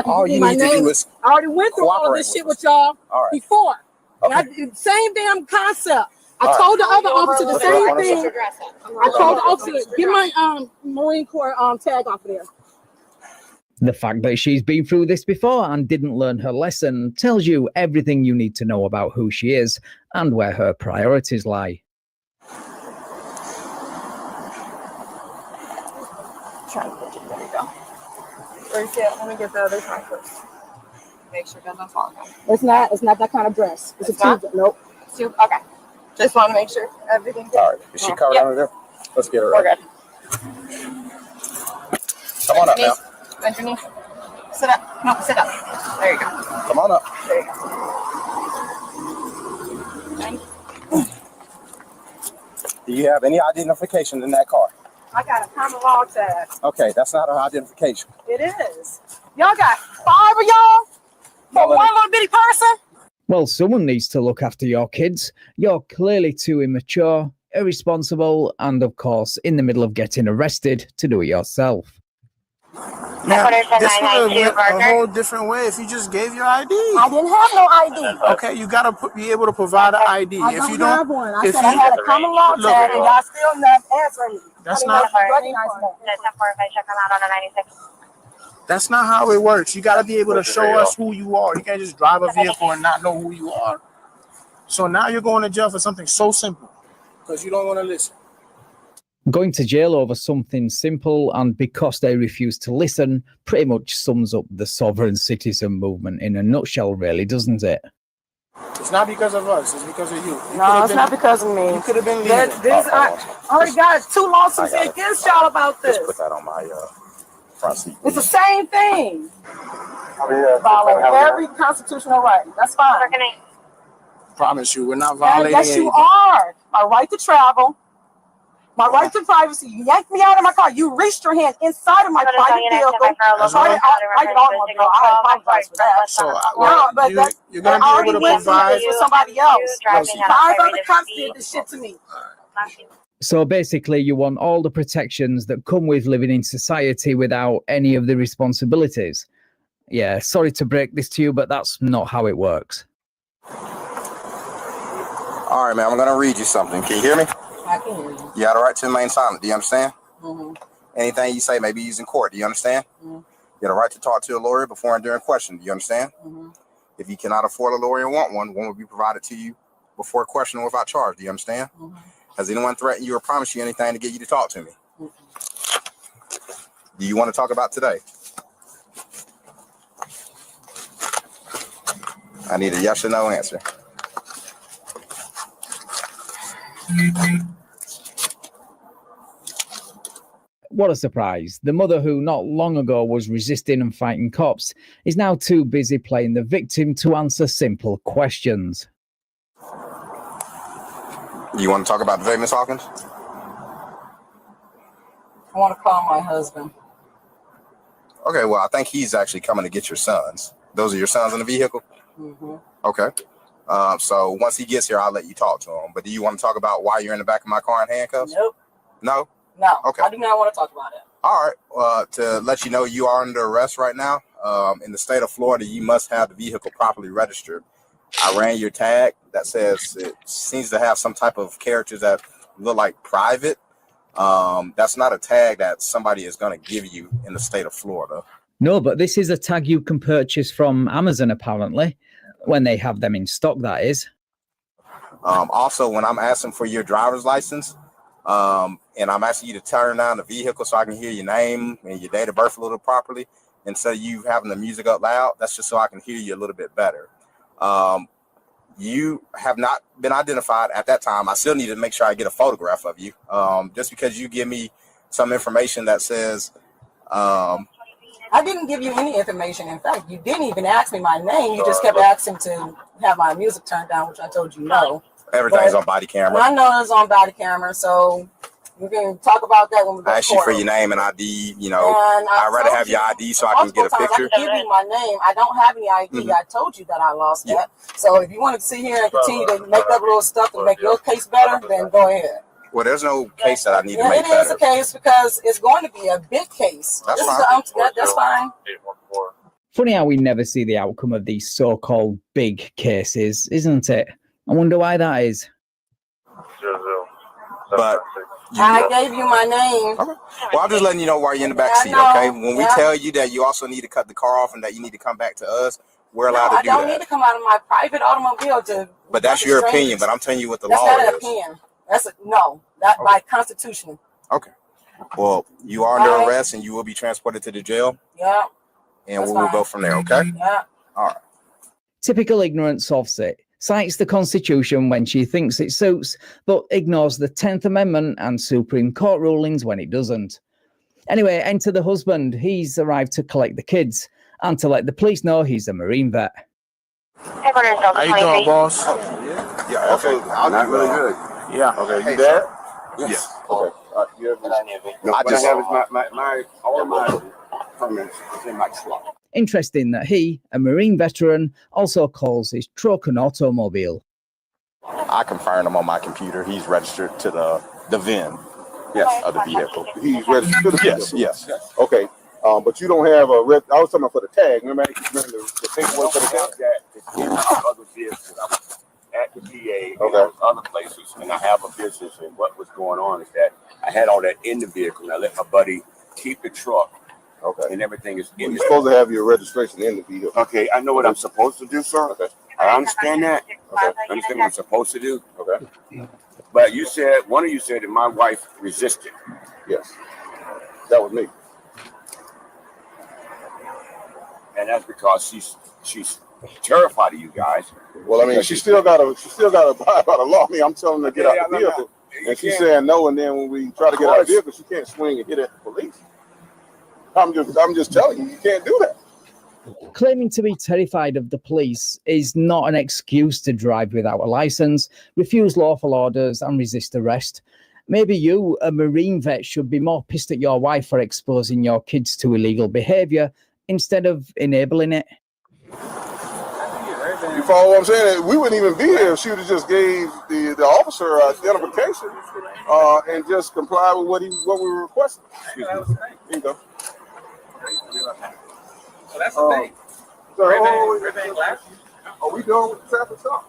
All you need to do is I already went through all of this shit with y'all before. Okay. Same damn concept. I told the other officer the same thing. I told the officer, get my Marine Corps tag off of there.
The fact that she's been through this before and didn't learn her lesson tells you everything you need to know about who she is and where her priorities lie.
There you go. Where's it? Let me get the other side first. Make sure it doesn't fall down. It's not that kind of dress. It's a tube. Nope. Tube? Okay. Just want to make sure everything's
all right. Is she covered under there? Let's get her up.
We're good.
Come on up now.
Underneath. Sit up. No, sit up. There you go.
Come on up.
There you go.
Do you have any identification in that car?
I got a common law tag.
Okay, that's not her identification.
It is. Y'all got 5 of y'all for one little bitty person?
Well, someone needs to look after your kids. You're clearly too immature, irresponsible, and of course, in the middle of getting arrested to do it yourself.
Now, this would have went a whole different way if you just gave your ID.
I didn't have no ID.
Okay, you gotta be able to provide an ID.
I
if
don't
you don't
have one. I said I had a common law tag, and y'all still not answering me.
That's not. That's not how it works. You gotta be able to show us who you are. You can't just drive a vehicle and not know who you are. So now you're going to jail for something so simple because you don't want to listen.
Going to jail over something simple and because they refuse to listen pretty much sums up the sovereign citizen movement in a nutshell, really, doesn't it?
It's not because of us. It's because of you.
No, it's not because of me.
You could have been leaving.
I already got 2 lawsuits against y'all about this.
Just put that on my front seat.
It's the same thing. Violate every constitutional right. That's fine.
Promise you, we're not violating
Yes, you
anything.
are. My right to travel, my right to privacy. You yanked me out of my car. You reached your hand inside of my private vehicle. Private automobile. I apologize for that.
So you're gonna be able to provide
for somebody else. 5 other cops did this shit to me.
So basically, you want all the protections that come with living in society without any of the responsibilities. Yeah, sorry to break this to you, but that's not how it works.
All right, man, I'm going to read you something. Can you hear me?
I can hear you.
You got a right to remain silent. Do you understand?
Mm-hmm.
Anything you say may be used in court. Do you understand?
Mm-hmm.
You got a right to talk to a lawyer before and during question. Do you understand?
Mm-hmm.
If you cannot afford a lawyer and want one will be provided to you before question or without charge. Do you understand?
Mm-hmm.
Has anyone threatened you or promised you anything to get you to talk to me?
Mm-hmm.
Do you want to talk about today? I need a yes or no answer.
What a surprise. The mother who not long ago was resisting and fighting cops is now too busy playing the victim to answer simple questions.
You want to talk about today, Miss Hawkins?
I want to call my husband.
Okay, well, I think he's actually coming to get your sons. Those are your sons in the vehicle?
Mm-hmm.
Okay. So once he gets here, I'll let you talk to him. But do you want to talk about why you're in the back of my car in handcuffs?
Nope.
No?
No.
Okay.
I do not want to talk about it.
All right. To let you know, you are under arrest right now. In the state of Florida, you must have the vehicle properly registered. I ran your tag that says it seems to have some type of characters that look like private. That's not a tag that somebody is going to give you in the state of Florida.
No, but this is a tag you can purchase from Amazon, apparently, when they have them in stock, that is.
Also, when I'm asking for your driver's license, and I'm asking you to turn down the vehicle so I can hear your name and your date of birth a little properly, instead of you having the music up loud, that's just so I can hear you a little bit better. You have not been identified at that time. I still need to make sure I get a photograph of you. Just because you give me some information that says,
I didn't give you any information. In fact, you didn't even ask me my name. You just kept asking to have my music turned down, which I told you no.
everything's on body camera.
I know it's on body camera, so we can talk about that when we go
I asked
to
you
court.
for your name and ID. You know, I'd rather have your ID so I can get a picture.
I can give you my name. I don't have any ID. I told you that I lost that. So if you want to sit here and continue to make up little stuff to make your case better, then go ahead.
Well, there's no case that I need to make
it
better.
is a case because it's going to be a big case.
That's
fine. That's fine.
Funny how we never see the outcome of these so-called big cases, isn't it? I wonder why that is.
But
I gave you my name.
Okay. Well, I'm just letting you know why you're in the back seat, okay? When we tell you that you also need to cut the car off and that you need to come back to us, we're allowed to do that.
I don't need to come out of my private automobile to.
But that's your opinion. But I'm telling you what the law is.
That's not an opinion. That's by constitution.
Okay. Well, you are under arrest and you will be transported to the jail.
Yeah.
And we will go from there, okay?
Yeah.
All right.
Typical ignorance offset. Cites the Constitution when she thinks it suits, but ignores the 10th Amendment and Supreme Court rulings when it doesn't. Anyway, enter the husband. He's arrived to collect the kids and to let the police know he's a Marine vet.
How you doing, boss?
Yeah, okay.
Not really good. Yeah.
Okay, you there?
Yes.
Okay.
No, I just have is all my permits is in my truck.
Interesting that he, a Marine veteran, also calls his truck an automobile.
I confirmed him on my computer. He's registered to the VIN of the vehicle.
He's registered to the
vehicle? Yes.
Okay. But you don't have a I was talking about for the tag. Remember the paperwork for the tag?
It's in other business. I was at the VA and other places, and I have a business. And what was going on is that I had all that in the vehicle, and I let my buddy keep the truck.
Okay.
And everything is in
You're supposed to have your registration in the vehicle.
Okay, I know what I'm supposed to do, sir.
Okay.
I understand that. Okay. I understand what I'm supposed to do. Okay. But you said, one of you said that my wife resisted.
Yes. That was me.
And that's because she's terrified of you guys.
Well, I mean, she still got to abide by the law. I mean, I'm telling her to get out the vehicle, and she's saying no. And then when we try to get out of the vehicle, she can't swing and hit at the police. I'm just telling you can't do that.
Claiming to be terrified of the police is not an excuse to drive without a license, refuse lawful orders, and resist arrest. Maybe you, a Marine vet, should be more pissed at your wife for exposing your kids to illegal behavior instead of enabling it.
You follow what I'm saying? We wouldn't even be here if she would have just gave the officer identification and just complied with what we were requesting. Here you go.
So that's the thing.
Are we done with the traffic stop?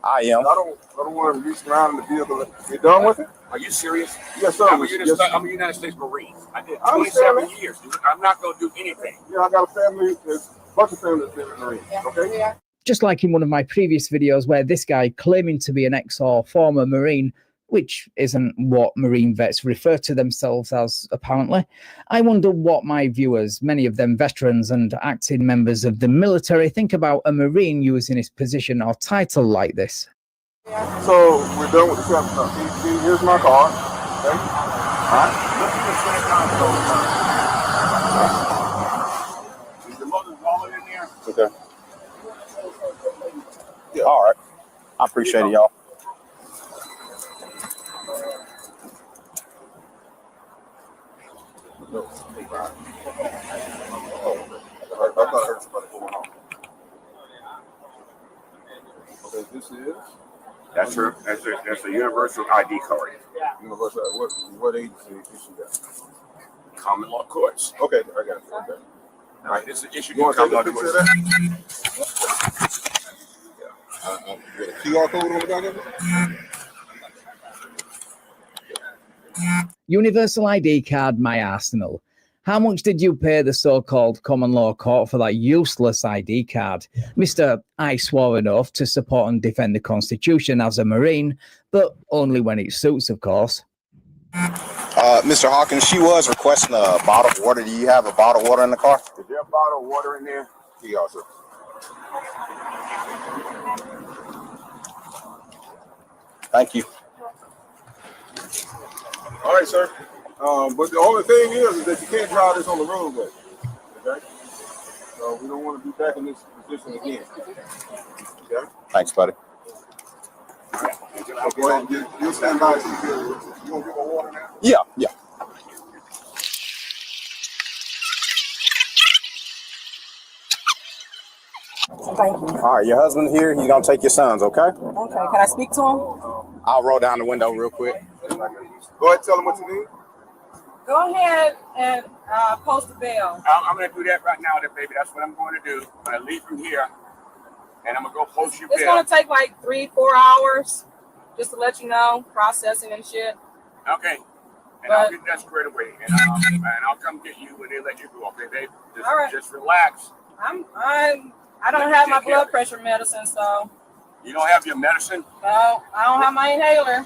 I am.
I don't want to reach around in the vehicle. You done with it?
Are you serious?
Yes, sir.
I'm a United States Marine. I did 27 years. I'm not going to do anything.
Yeah, I got a family. There's a bunch of families in the Marine. Okay.
Just like in one of my previous videos where this guy claiming to be an ex or former Marine, which isn't what Marine vets refer to themselves as, apparently. I wonder what my viewers, many of them veterans and active members of the military, think about a Marine using his position or title like this.
So we're done with the traffic stop. Here's my card. Okay. All right.
Is the mother's wallet in there?
Okay.
Yeah. All right. I appreciate it, y'all.
I thought I heard somebody going on. Okay, this is?
That's a universal ID card.
Universal, what agency issued that?
Common law courts.
Okay, I got it. Okay.
All right, this is issued
You want
in
to take
common
a
law
picture of
courts.
that? With a QR code on the back of it?
Universal ID card, my arsenal. How much did you pay the so-called common law court for that useless ID card? Mr. I swore an oath to support and defend the Constitution as a Marine, but only when it suits, of course.
Mr. Hawkins, she was requesting a bottle of water. Do you have a bottle of water in the car?
Is there a bottle of water in there?
Yeah, sir.
Thank you.
All right, sir. But the only thing is that you can't drive this on the roadway. Okay? So we don't want to be back in this position again. Okay?
Thanks, buddy.
So go ahead. You'll stand by. You gonna give me water now?
Yeah, yeah.
Thank you.
All right, your husband here. He's gonna take your sons. Okay.
Okay, can I speak to him?
I'll roll down the window real quick.
Go ahead. Tell them what you need.
Go ahead and post the bail.
I'm going to do that right now, baby. That's what I'm going to do. I'm going to leave from here, and I'm going to go post your
It's
bill.
going to take like 3-4 hours, just to let you know, processing and shit.
Okay. And I'll get that squared away, and I'll come get you when they let you go. Okay, babe?
All right.
Just relax.
I don't have my blood pressure medicine, so.
You don't have your medicine?
No, I don't have my inhaler.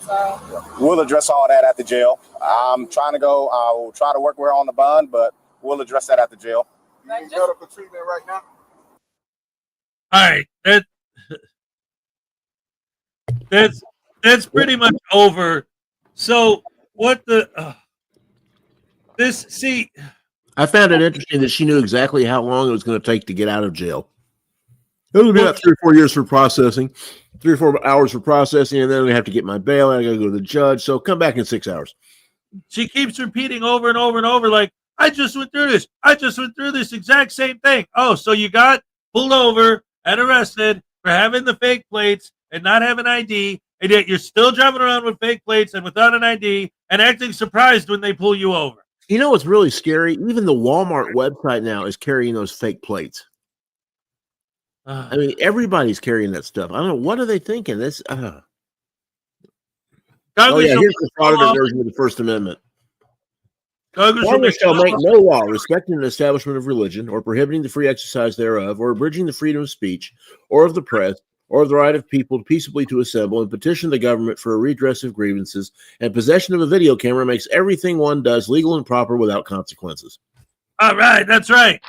So.
We'll address all that at the jail. I'm trying to go. I will try to work with her on the bond, but we'll address that at the jail.
You need medical treatment right now?
All right, that's pretty much over. So what the
I found it interesting that she knew exactly how long it was going to take to get out of jail. It would be about 3 or 4 years for processing, 3 or 4 hours for processing, and then we have to get my bail. And I got to go to the judge. So come back in 6 hours.
She keeps repeating over and over and over, like, I just went through this. I just went through this exact same thing. Oh, so you got pulled over and arrested for having the fake plates and not having ID, and yet you're still driving around with fake plates and without an ID and acting surprised when they pull you over.
You know what's really scary? Even the Walmart website now is carrying those fake plates. I mean, everybody's carrying that stuff. I don't know. What are they thinking? This. Oh, yeah. Here's the Frauditor version of the First Amendment.
Congress
shall make no law respecting the establishment of religion, or prohibiting the free exercise thereof, or abridging the freedom of speech, or of the press, or of the right of people peaceably to assemble and petition the government for a redress of grievances, and possession of a video camera makes everything one does legal and proper without consequences.
All right, that's right.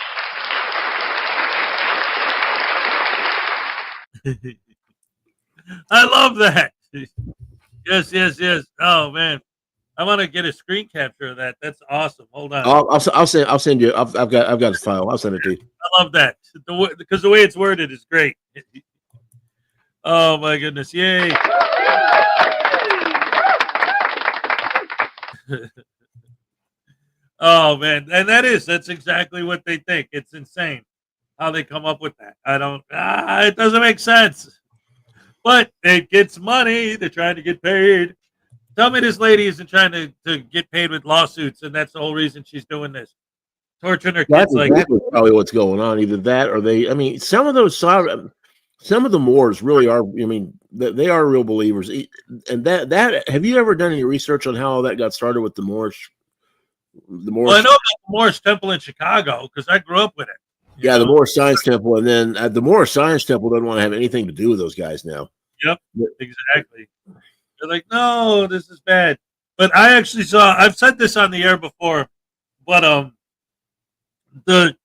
I love that. Yes, yes, yes. Oh man, I want to get a screen capture of that. That's awesome. Hold on.
I'll send you. I've got the file. I'll send it to you.
I love that because the way it's worded is great. Oh my goodness! Yay! Oh man, and that's exactly what they think. It's insane how they come up with that. It doesn't make sense. But it gets money. They're trying to get paid. Tell me this lady isn't trying to get paid with lawsuits, and that's the whole reason she's doing this. Torturing her kids.
That's exactly probably what's going on. Either that or they, I mean, some of the Moors really are, I mean, they are real believers. And that have you ever done any research on how all that got started with the Moors?
Well, I know about the Moorish Temple in Chicago because I grew up with it.
Yeah, the Moorish Science Temple, and then the Moorish Science Temple doesn't want to have anything to do with those guys now.
Yep, exactly. They're like, no, this is bad. But I actually I've said this on the air before, but the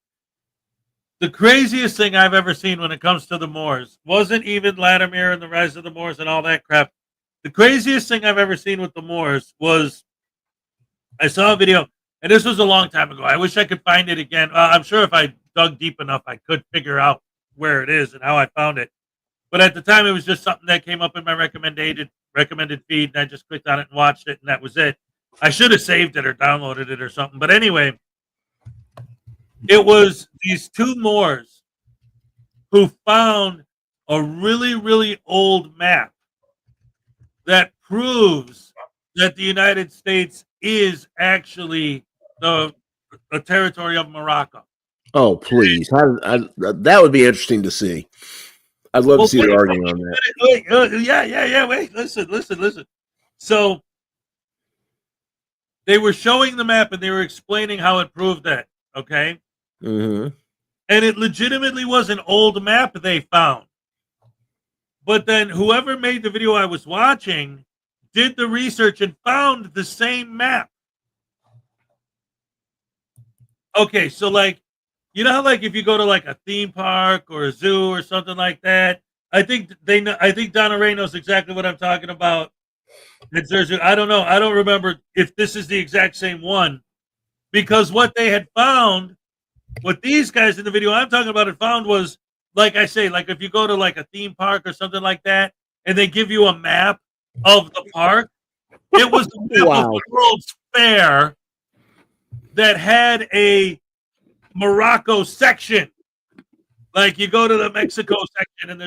craziest thing I've ever seen when it comes to the Moors wasn't even Latimer and the rise of the Moors and all that crap. The craziest thing I've ever seen with the Moors was I saw a video, and this was a long time ago. I wish I could find it again. I'm sure if I dug deep enough, I could figure out where it is and how I found it. But at the time, it was just something that came up in my recommended feed, and I just clicked on it and watched it, and that was it. I should have saved it or downloaded it or something. But anyway, it was these two Moors who found a really, really old map that proves that the United States is actually the territory of Morocco.
Oh, please. That would be interesting to see. I'd love to see the argument on that.
Wait, listen. So they were showing the map and they were explaining how it proved that, okay?
Mm-hmm.
And it legitimately was an old map they found. But then whoever made the video I was watching did the research and found the same map. Okay, so like, you know how like if you go to like a theme park or a zoo or something like that, I think Donna Ray knows exactly what I'm talking about. I don't know. I don't remember if this is the exact same one, because what they had found, what these guys in the video I'm talking about had found was, like I say, like if you go to like a theme park or something like that, and they give you a map of the park, it was the map of the World's Fair that had a Morocco section. Like you go to the Mexico section and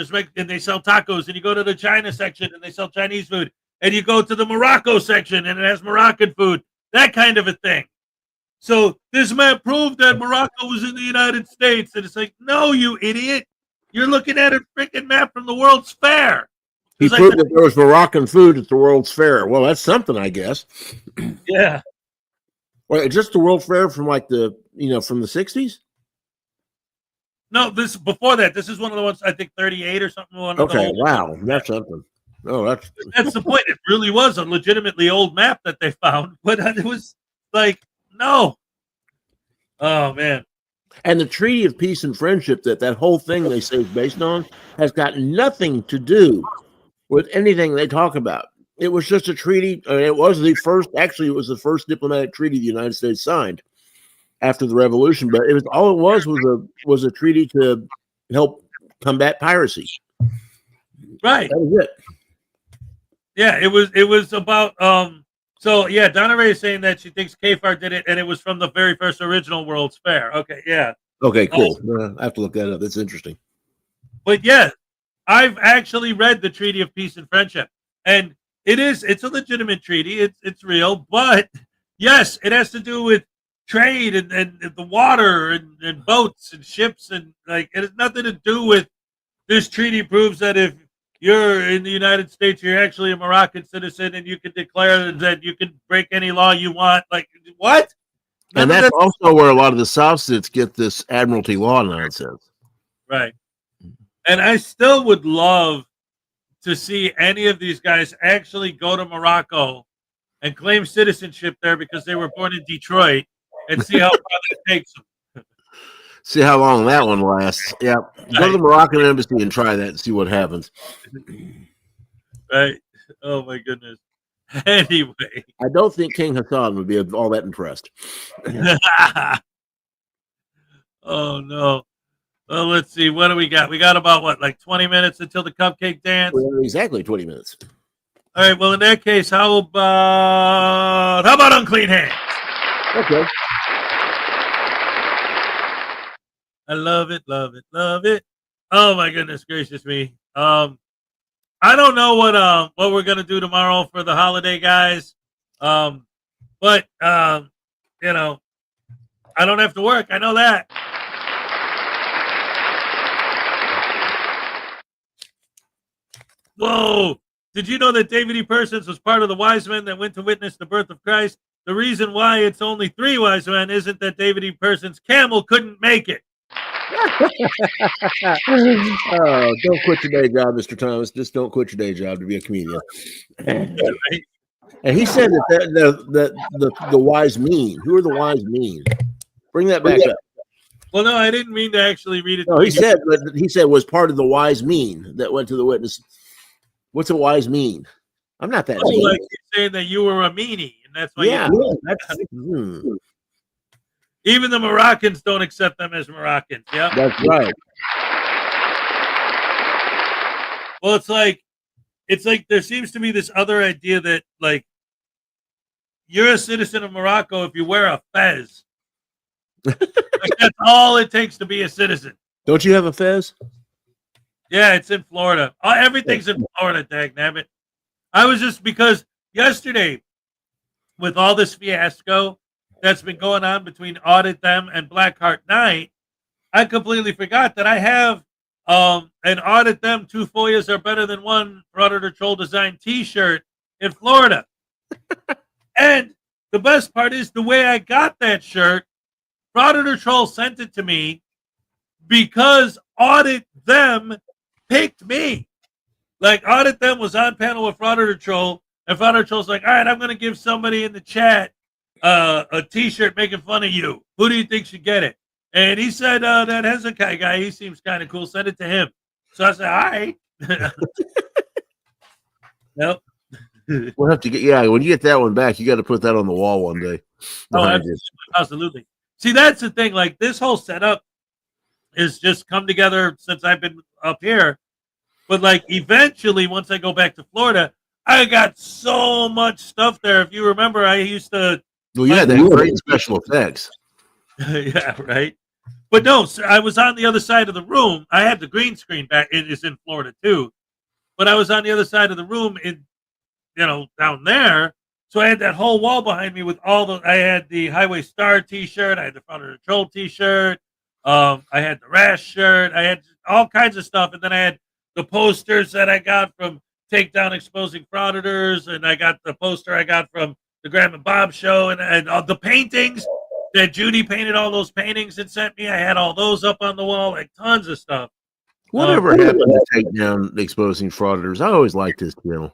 they sell tacos, and you go to the China section and they sell Chinese food, and you go to the Morocco section and it has Moroccan food, that kind of a thing. So this map proved that Morocco was in the United States, and it's like, no, you idiot, you're looking at a freaking map from the World's Fair.
He proved that there was Moroccan food at the World's Fair. Well, that's something, I guess.
Yeah.
Well, just the World Fair from like from the 60s?
No, this before that. This is one of the ones, I think 38 or something.
Okay, wow. That's something. Oh,
that's the point. It really was a legitimately old map that they found, but it was like, no. Oh, man.
And the Treaty of Peace and Friendship that whole thing they say is based on has got nothing to do with anything they talk about. It was just a treaty. It was the first diplomatic treaty the United States signed after the revolution. But it was a treaty to help combat piracy.
Right.
That was it.
Yeah, it was about so yeah, Donna Ray is saying that she thinks KFAR did it, and it was from the very first original World's Fair. Okay, yeah.
Okay, cool. I have to look that up. That's interesting.
But yeah, I've actually read the Treaty of Peace and Friendship, and it's a legitimate treaty. It's real, but yes, it has to do with trade and the water and boats and ships, and like it has nothing to do with this treaty. Proves that if you're in the United States, you're actually a Moroccan citizen, and you can declare that you can break any law you want. Like what?
And that's also where a lot of the Southsits get this Admiralty law nonsense.
Right. And I still would love to see any of these guys actually go to Morocco and claim citizenship there because they were born in Detroit and see how far that takes them.
See how long that one lasts. Yeah. Go to the Moroccan embassy and try that and see what happens.
Right. Oh, my goodness. Anyway.
I don't think King Hassan would be all that impressed.
Oh, no. Well, let's see. What do we got? We got about, what, like 20 minutes until the cupcake dance?
Well, exactly 20 minutes.
All right. Well, in that case, how about unclean hands?
Okay.
I love it, love it, love it. Oh, my goodness gracious me. I don't know what we're gonna do tomorrow for the holiday, guys. But you know, I don't have to work. I know that. Whoa! Did you know that David E. Persons was part of the wise men that went to witness the birth of Christ? The reason why it's only 3 wise men isn't that David E. Persons' camel couldn't make it.
Oh, don't quit your day job, Mr. Thomas. Just don't quit your day job to be a comedian. And he said that the wise mean. Who are the wise mean? Bring that back up.
Well, no, I didn't mean to actually read it.
No, he said was part of the wise mean that went to the witness. What's a wise mean? I'm not that mean.
Like you're saying that you were a meanie, and that's why.
Yeah,
that's. Even the Moroccans don't accept them as Moroccans. Yeah,
that's right.
Well, it's like there seems to be this other idea that like you're a citizen of Morocco if you wear a fez. Like, that's all it takes to be a citizen.
Don't you have a fez?
Yeah, it's in Florida. Everything's in Florida, dagnabbit. I was just because yesterday, with all this fiasco that's been going on between Audit Them and Blackheart Night, I completely forgot that I have an Audit Them 2 Foyas are better than one Frauditor Troll Design t-shirt in Florida. And the best part is the way I got that shirt, Frauditor Troll sent it to me because Audit Them picked me. Like Audit Them was on panel with Frauditor Troll, and Frauditor Troll's like, all right, I'm going to give somebody in the chat a t-shirt making fun of you. Who do you think should get it? And he said, that Hezokuai guy, he seems kind of cool. Send it to him. So I said, all right. Nope.
We'll have to get, when you get that one back, you got to put that on the wall one day.
Oh, absolutely. See, that's the thing. Like this whole setup is just come together since I've been up here. But like eventually, once I go back to Florida, I got so much stuff there. If you remember, I used to.
Well, yeah, that great special effects.
Yeah, right. But no, I was on the other side of the room. I had the green screen back. It is in Florida too, but I was on the other side of the room down there. So I had that whole wall behind me with I had the Highway Star t-shirt. I had the Frauditor Troll t-shirt. I had the Rash shirt. I had all kinds of stuff. And then I had the posters that I got from Takedown Exposing Frauditors. And I got the poster I got from the Graham and Bob show and all the paintings that Judy painted, all those paintings and sent me. I had all those up on the wall, like tons of stuff.
Whatever happened to Takedown Exposing Frauditors? I always liked his channel.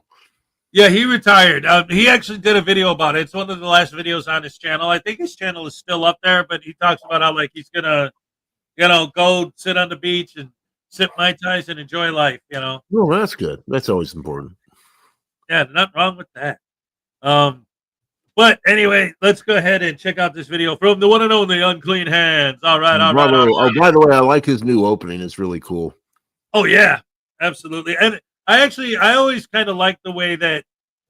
Yeah, he retired. He actually did a video about it. It's one of the last videos on his channel. I think his channel is still up there, but he talks about how like he's gonna, go sit on the beach and sip Mai Tais and enjoy life.
Well, that's good. That's always important.
Yeah, nothing wrong with that. But anyway, let's go ahead and check out this video from the one and only Unclean Hands. All right.
Oh, by the way, I like his new opening. It's really cool.
Oh yeah, absolutely. And I always kind of like the way that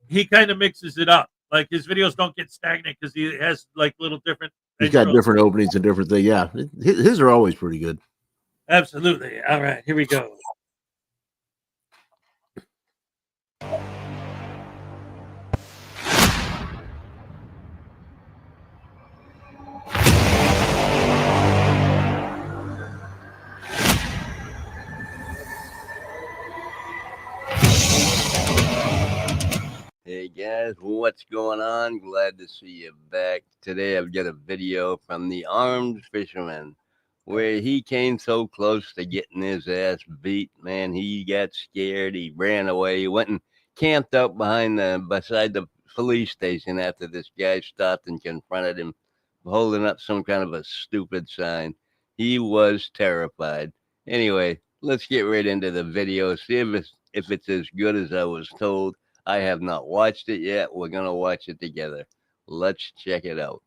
he kind of mixes it up. Like his videos don't get stagnant because he has like little different.
He's got different openings and different things. Yeah, his are always pretty good.
Absolutely. All right, here we go.
Hey guys, What's going on? Glad to see you back. Today I've got a video from the armed fisherman where he came so close to getting his ass beat. Man, he got scared. He ran away. He went and camped out beside the police station after this guy stopped and confronted him, holding up some kind of a stupid sign. He was terrified. Anyway, let's get right into the video. See if it's as good as I was told. I have not watched it yet. We're going to watch it together. Let's check it out.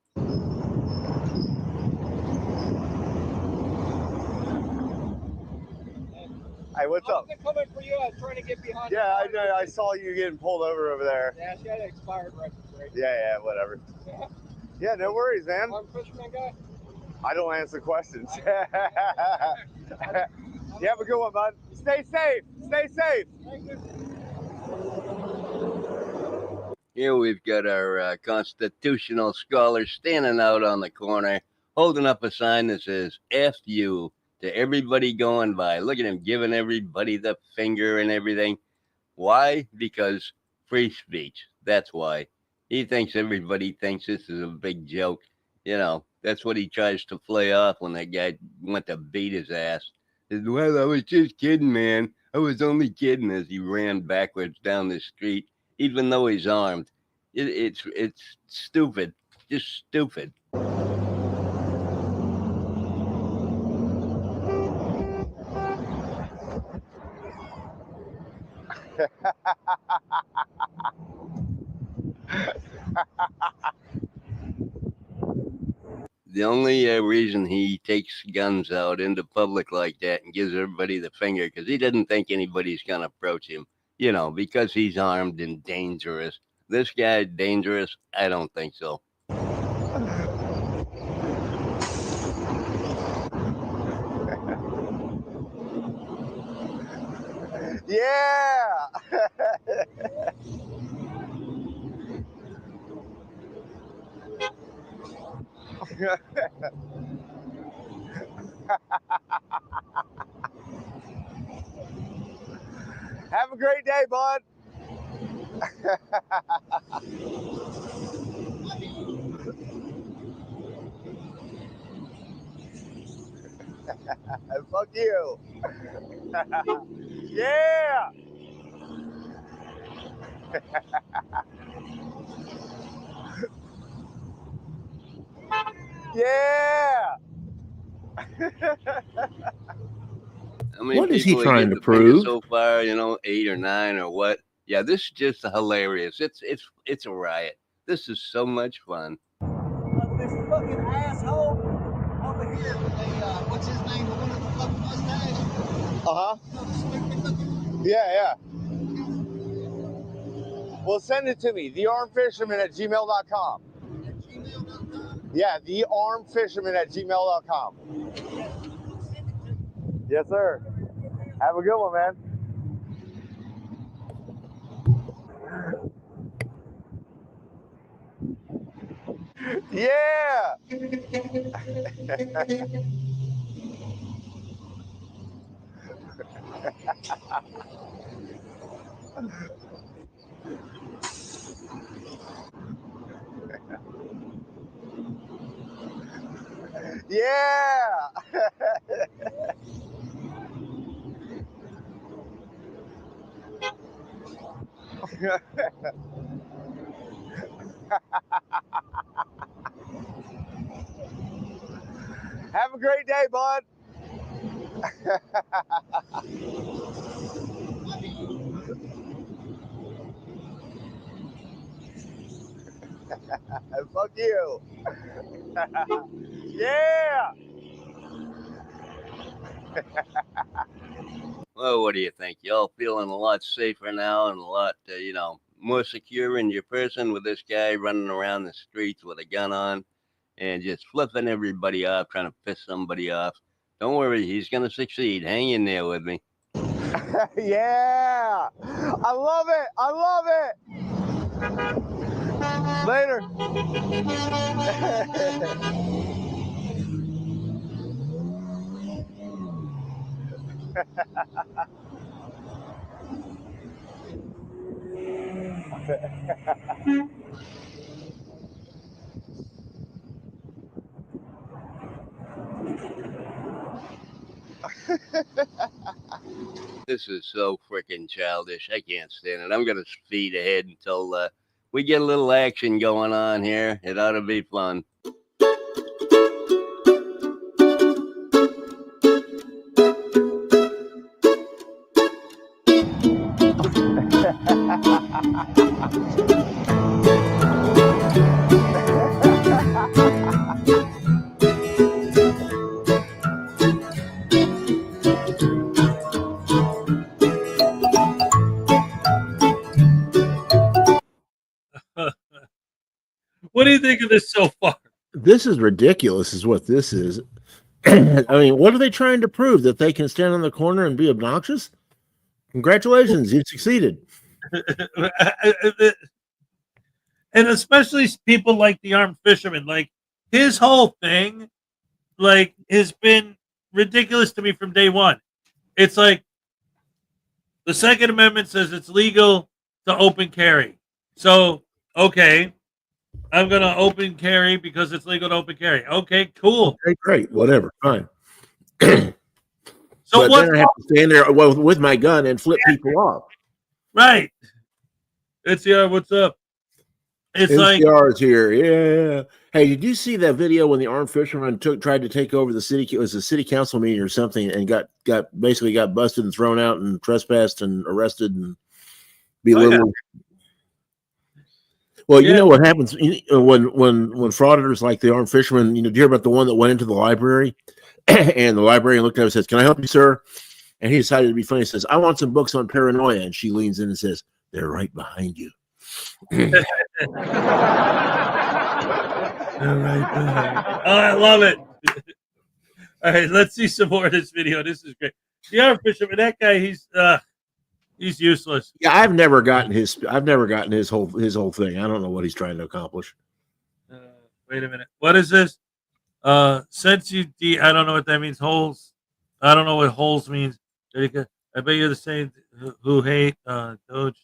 Hey, what's up?
I was coming for you. I was trying to get behind.
Yeah, I know. I saw you getting pulled over there.
Yeah, she had an expired registration.
Yeah, whatever.
Yeah.
Yeah, no worries, man.
I'm a fisherman guy.
I don't answer questions. You have a good one, bud. Stay safe. Stay safe.
Thank you.
Here we've got our constitutional scholar standing out on the corner, holding up a sign that says F you to everybody going by. Look at him giving everybody the finger and everything. Why? Because free speech. That's why. He thinks everybody thinks this is a big joke. You know, that's what he tries to play off when that guy went to beat his ass. He said, well, I was just kidding, man. I was only kidding, as he ran backwards down the street, even though he's armed. It's stupid. Just stupid. The only reason he takes guns out into public like that and gives everybody the finger, because he doesn't think anybody's going to approach him, you know, because he's armed and dangerous. This guy dangerous? I don't think so.
Yeah. Have a great day, bud. Fuck you. Yeah. Yeah.
How many
What is he
people
trying
get
to
the finger
prove?
so far? You know, 8 or 9 or what? Yeah, this is just hilarious. It's a riot. This is so much fun.
This fucking asshole over here. What's his name? The one with the fucking mustache.
Yeah. Well, send it to me. thearmedfisherman@gmail.com. Yeah, thearmedfisherman@gmail.com. Yes, sir. Have a good one, man. Yeah. Yeah. Have a great day, bud. Fuck you. Yeah.
Well, what do you think? Y'all feeling a lot safer now and a lot, you know, more secure in your person with this guy running around the streets with a gun on and just flipping everybody off, trying to piss somebody off. Don't worry, he's going to succeed. Hang in there with me.
Yeah. I love it. I love it. Later. off it.
This is so freaking childish. I can't stand it. I'm going to speed ahead until we get a little action going on here. It ought to be fun.
What do you think of this so far?
This is ridiculous, is what this is. I mean, what are they trying to prove? That they can stand on the corner and be obnoxious? Congratulations, you succeeded.
And especially people like the armed fisherman, like his whole thing, like has been ridiculous to me from day one. It's like the Second Amendment says it's legal to open carry. So, okay, I'm going to open carry because it's legal to open carry. Okay, cool.
Okay, great, whatever, fine.
So
but then I have to stand there with my gun and flip people off.
Right. It's what's up? It's
NCR's here. Yeah. Hey, did you see that video when the armed fisherman tried to take over the city? It was a city council meeting or something, and got busted and thrown out and trespassed and arrested and belittled. Well, you know what happens when frauditors like the armed fisherman. Do you hear about the one that went into the library, and the librarian looked at him and says, "Can I help you, sir?" And he decided to be funny. He says, "I want some books on paranoia," and she leans in and says, "They're right behind you."
All right. Oh, I love it. All right, let's see some more of this video. This is great. The armed fisherman, that guy, he's useless.
Yeah, I've never gotten his whole thing. I don't know what he's trying to accomplish.
Wait a minute. What is this? Since I don't know what that means. Holes. I don't know what holes means. I bet you're the same who hate Doge.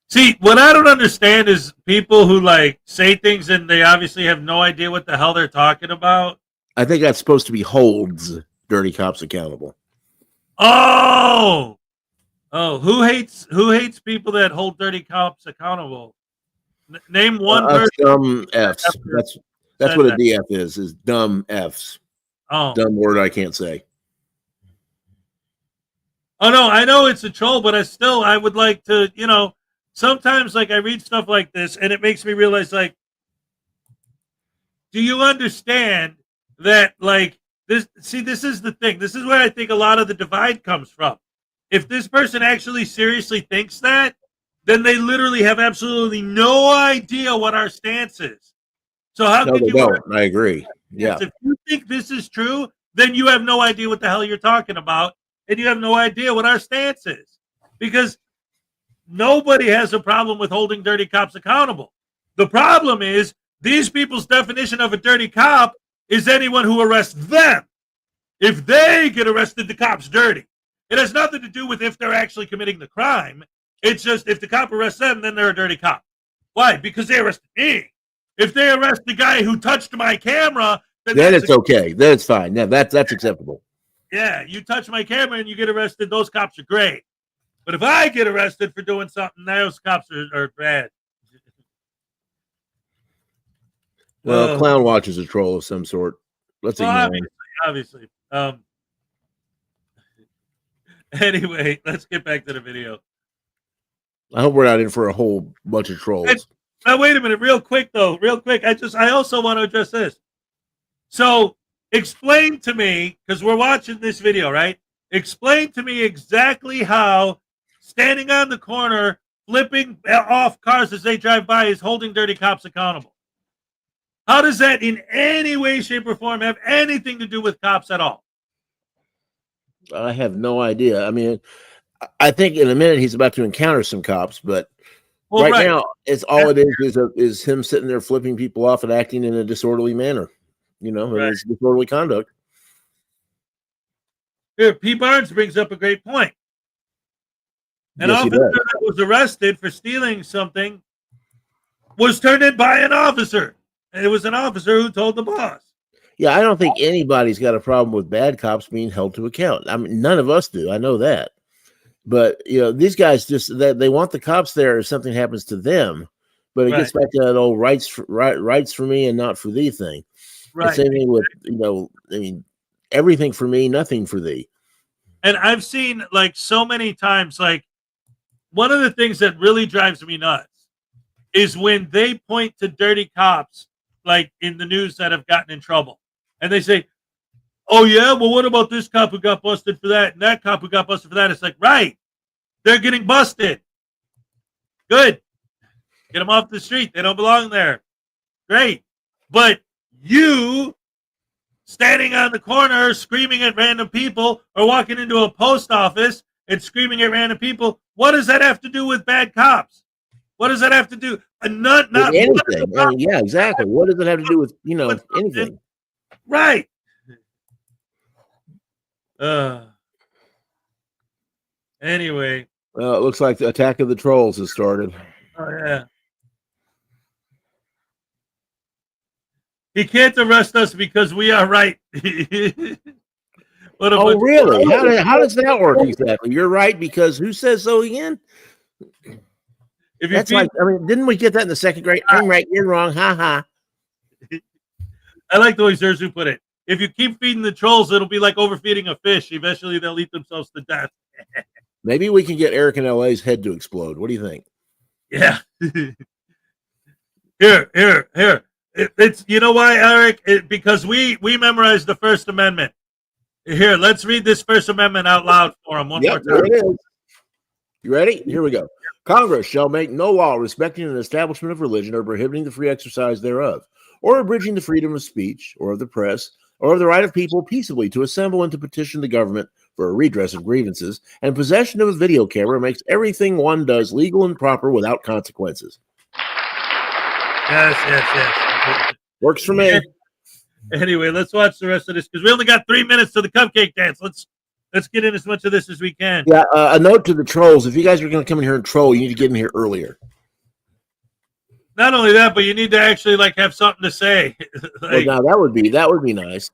See, what I don't understand is people who like say things and they obviously have no idea what the hell they're talking about.
I think that's supposed to be holds dirty cops accountable.
Oh, who hates people that hold dirty cops accountable? Name one person.
Dumb Fs. That's what a DF is dumb Fs.
Oh,
dumb word I can't say.
Oh no, I know it's a troll, but I would like to, sometimes like I read stuff like this and it makes me realize, like, do you understand that, like, this is the thing. This is where I think a lot of the divide comes from. If this person actually seriously thinks that, then they literally have absolutely no idea what our stance is. So how
No,
can
they
you
don't. I agree. Yeah.
If you think this is true, then you have no idea what the hell you're talking about. And you have no idea what our stance is, because nobody has a problem with holding dirty cops accountable. The problem is these people's definition of a dirty cop is anyone who arrests them. If they get arrested, the cop's dirty. It has nothing to do with if they're actually committing the crime. It's just if the cop arrests them, then they're a dirty cop. Why? Because they arrested me. If they arrest the guy who touched my camera,
then it's okay. Then it's fine. Yeah, that's acceptable.
Yeah, you touch my camera and you get arrested, those cops are great. But if I get arrested for doing something, those cops are bad.
Well, Clown Watch is a troll of some sort. Let's ignore him.
Obviously. Anyway, let's get back to the video.
I hope we're not in for a whole bunch of trolls.
Now, wait a minute, real quick. I also want to address this. So, explain to me, because we're watching this video, right? Explain to me exactly how standing on the corner, flipping off cars as they drive by is holding dirty cops accountable. How does that in any way, shape, or form have anything to do with cops at all?
I have no idea. I mean, I think in a minute he's about to encounter some cops, but right now it's all it is him sitting there flipping people off and acting in a disorderly manner. It's disorderly conduct.
Here, P. Barnes brings up a great point. An
Yes, he
officer
does.
that was arrested for stealing something was turned in by an officer. And it was an officer who told the boss.
Yeah, I don't think anybody's got a problem with bad cops being held to account. I mean, none of us do. I know that. But these guys just they want the cops there if something happens to them. But it gets back to that old rights for me and not for thee thing.
Right.
The same thing with I mean, everything for me, nothing for thee.
And I've seen like so many times, like one of the things that really drives me nuts is when they point to dirty cops, like in the news that have gotten in trouble, and they say, "Oh yeah, well, what about this cop who got busted for that, and that cop who got busted for that?" It's like, right, they're getting busted. Good, get them off the street. They don't belong there. Great, but you standing on the corner screaming at random people, or walking into a post office and screaming at random people, what does that have to do with bad cops? What does that have to do? Not
anything. I mean, yeah, exactly. What does it have to do with anything?
Right. Anyway.
Well, it looks like the attack of the trolls has started.
Oh yeah. He can't arrest us because we are right.
Oh, really? How does that work exactly? You're right because who says so again? That's like, I mean, didn't we get that in the second grade? I'm right, you're wrong. Ha ha.
I like the way Zerzu put it. If you keep feeding the trolls, it'll be like overfeeding a fish. Eventually, they'll eat themselves to death.
Maybe we can get Eric in LA's head to explode. What do you think?
Yeah. Here. It's you know why, Eric? Because we memorized the First Amendment. Here, let's read this First Amendment out loud for him one more time.
There it is. You ready? Here we go. Congress shall make no law respecting an establishment of religion or prohibiting the free exercise thereof, or abridging the freedom of speech, or of the press, or of the right of people peaceably to assemble and to petition the government for a redress of grievances, and possession of a video camera makes everything one does legal and proper without consequences.
Yes.
Works for me.
Anyway, let's watch the rest of this because we only got 3 minutes to the cupcake dance. Let's get in as much of this as we can.
Yeah, a note to the trolls. If you guys are going to come in here and troll, you need to get in here earlier.
Not only that, but you need to actually like have something to say.
Well, now that would be nice.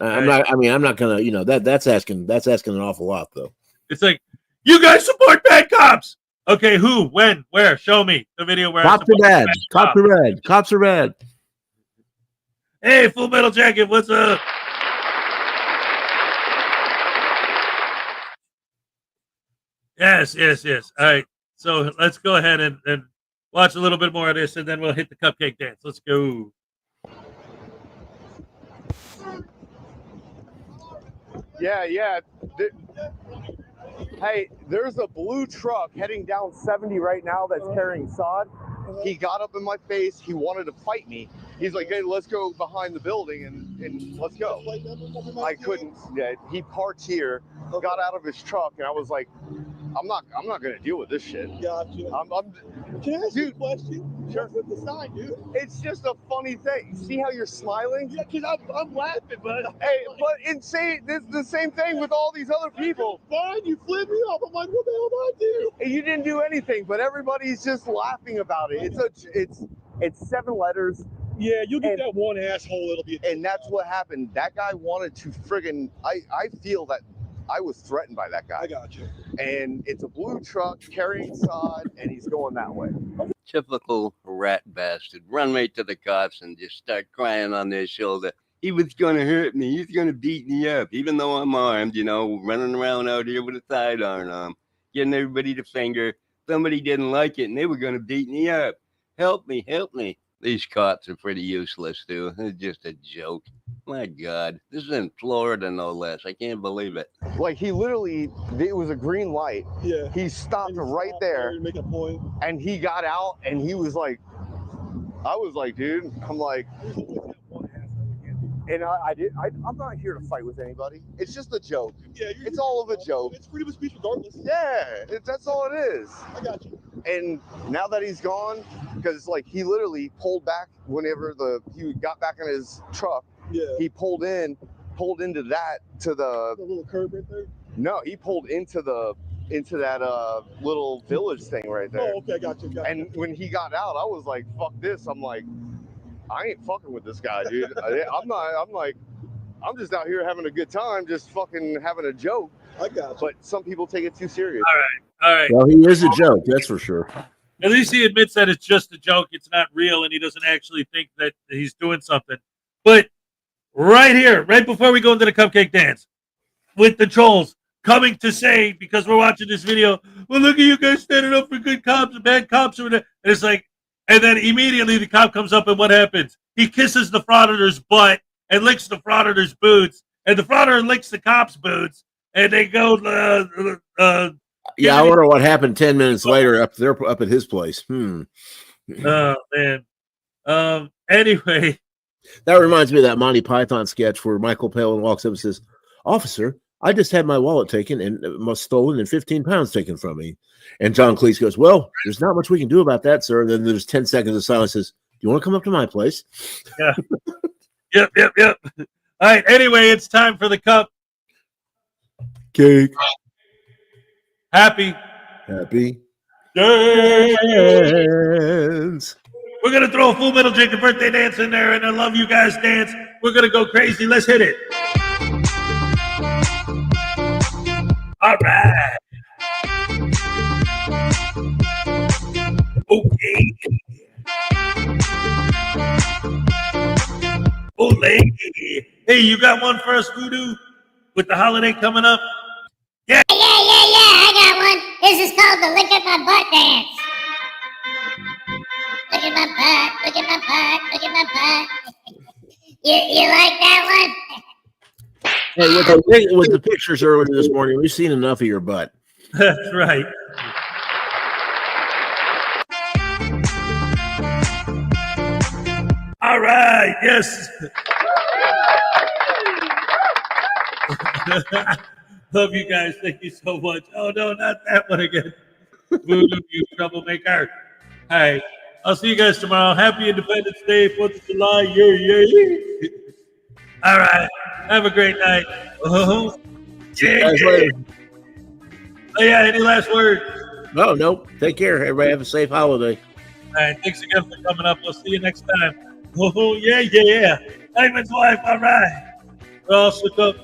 I'm not gonna, that's asking an awful lot though.
It's like, you guys support bad cops. Okay, who, when, where? Show me the video where
cops are bad. Cops are bad. Cops are bad.
Hey, Full Metal Jacket, what's up? Yes. All right, so let's go ahead and watch a little bit more of this, and then we'll hit the cupcake dance. Let's go.
Yeah. Hey, there's a blue truck heading down 70 right now that's carrying sod. He got up in my face. He wanted to fight me. He's like, hey, let's go behind the building and let's go. I couldn't. Yeah, he parked here, got out of his truck, and I was like, I'm not gonna deal with this shit.
Gotcha. Can I ask you a question? Sure. What's with the sign, dude?
It's just a funny thing. See how you're smiling?
Yeah, because I'm laughing, but
hey, but insane. This is the same thing with all these other people.
Fine, you flip me off. I'm like, what the hell did I do?
You didn't do anything, but everybody's just laughing about it. It's 7 letters.
Yeah, you'll get that one asshole. It'll be.
And that's what happened. That guy wanted to friggin'. I feel that I was threatened by that guy.
I got you.
And it's a blue truck carrying sod, and he's going that way.
Typical rat bastard. Run right to the cops and just start crying on their shoulder. He was going to hurt me. He's going to beat me up, even though I'm armed, running around out here with a sidearm on, getting everybody to finger. Somebody didn't like it, and they were going to beat me up. Help me. These cops are pretty useless, too. It's just a joke. My God. This is in Florida, no less. I can't believe it.
Like, he literally, it was a green light.
Yeah.
He stopped right there.
Make a point.
And he got out, and he was like, I was like, dude, I'm like, and I'm not here to fight with anybody. It's just a joke.
Yeah,
it's all of a joke.
It's freedom of speech regardless.
Yeah, that's all it is.
I got you.
And now that he's gone, because like he literally pulled back whenever he got back in his truck.
Yeah.
He pulled into that to the
little curb right there.
No, he pulled into the into that little village thing right there.
Oh, okay, got you.
And when he got out, I was like, fuck this. I'm like, I ain't fucking with this guy, dude. I'm just out here having a good time, just fucking having a joke.
I got you.
But some people take it too serious.
All right.
Well, he is a joke, that's for sure.
At least he admits that it's just a joke. It's not real, and he doesn't actually think that he's doing something. But right here, right before we go into the cupcake dance, with the trolls coming to say, because we're watching this video, well, look at you guys standing up for good cops and bad cops. And it's like, and then immediately the cop comes up, and what happens? He kisses the frauditor's butt and licks the frauditor's boots, and the frauditor licks the cop's boots, and they go,
yeah, I wonder what happened 10 minutes later up there, up at his place.
Oh, man. Anyway.
That reminds me of that Monty Python sketch where Michael Palin walks up and says, "Officer, I just had my wallet taken and stolen and 15 pounds taken from me." And John Cleese goes, "Well, there's not much we can do about that, sir." And then there's 10 seconds of silence. Says, "Do you want to come up to my place?"
Yeah. Yep. All right. Anyway, it's time for the cup.
Cake.
Happy
dance.
We're going to throw a Full Metal Jacob birthday dance in there, and I love you guys dance. We're going to go crazy. Let's hit it. All right. Okay. Ole. Hey, you got one for us, Voodoo? With the holiday coming up?
Yeah, I got one. This is called the lick at my butt dance. Look at my butt, look at my butt, look at my butt. You like that one?
Hey, with the pictures earlier this morning, we've seen enough of your butt.
That's right. All right, yes. Love you guys. Thank you so much. Oh, no, not that one again. Voodoo, you troublemaker. All right. I'll see you guys tomorrow. Happy Independence Day, 4th of July. Yeah. All right. Have a great night. Oh, yeah. Oh, yeah. Any last words?
No, nope. Take care. Everybody have a safe holiday.
All right. Thanks again for coming up. We'll see you next time. Oh, yeah. Hangman's wife. All right. We're all shook up.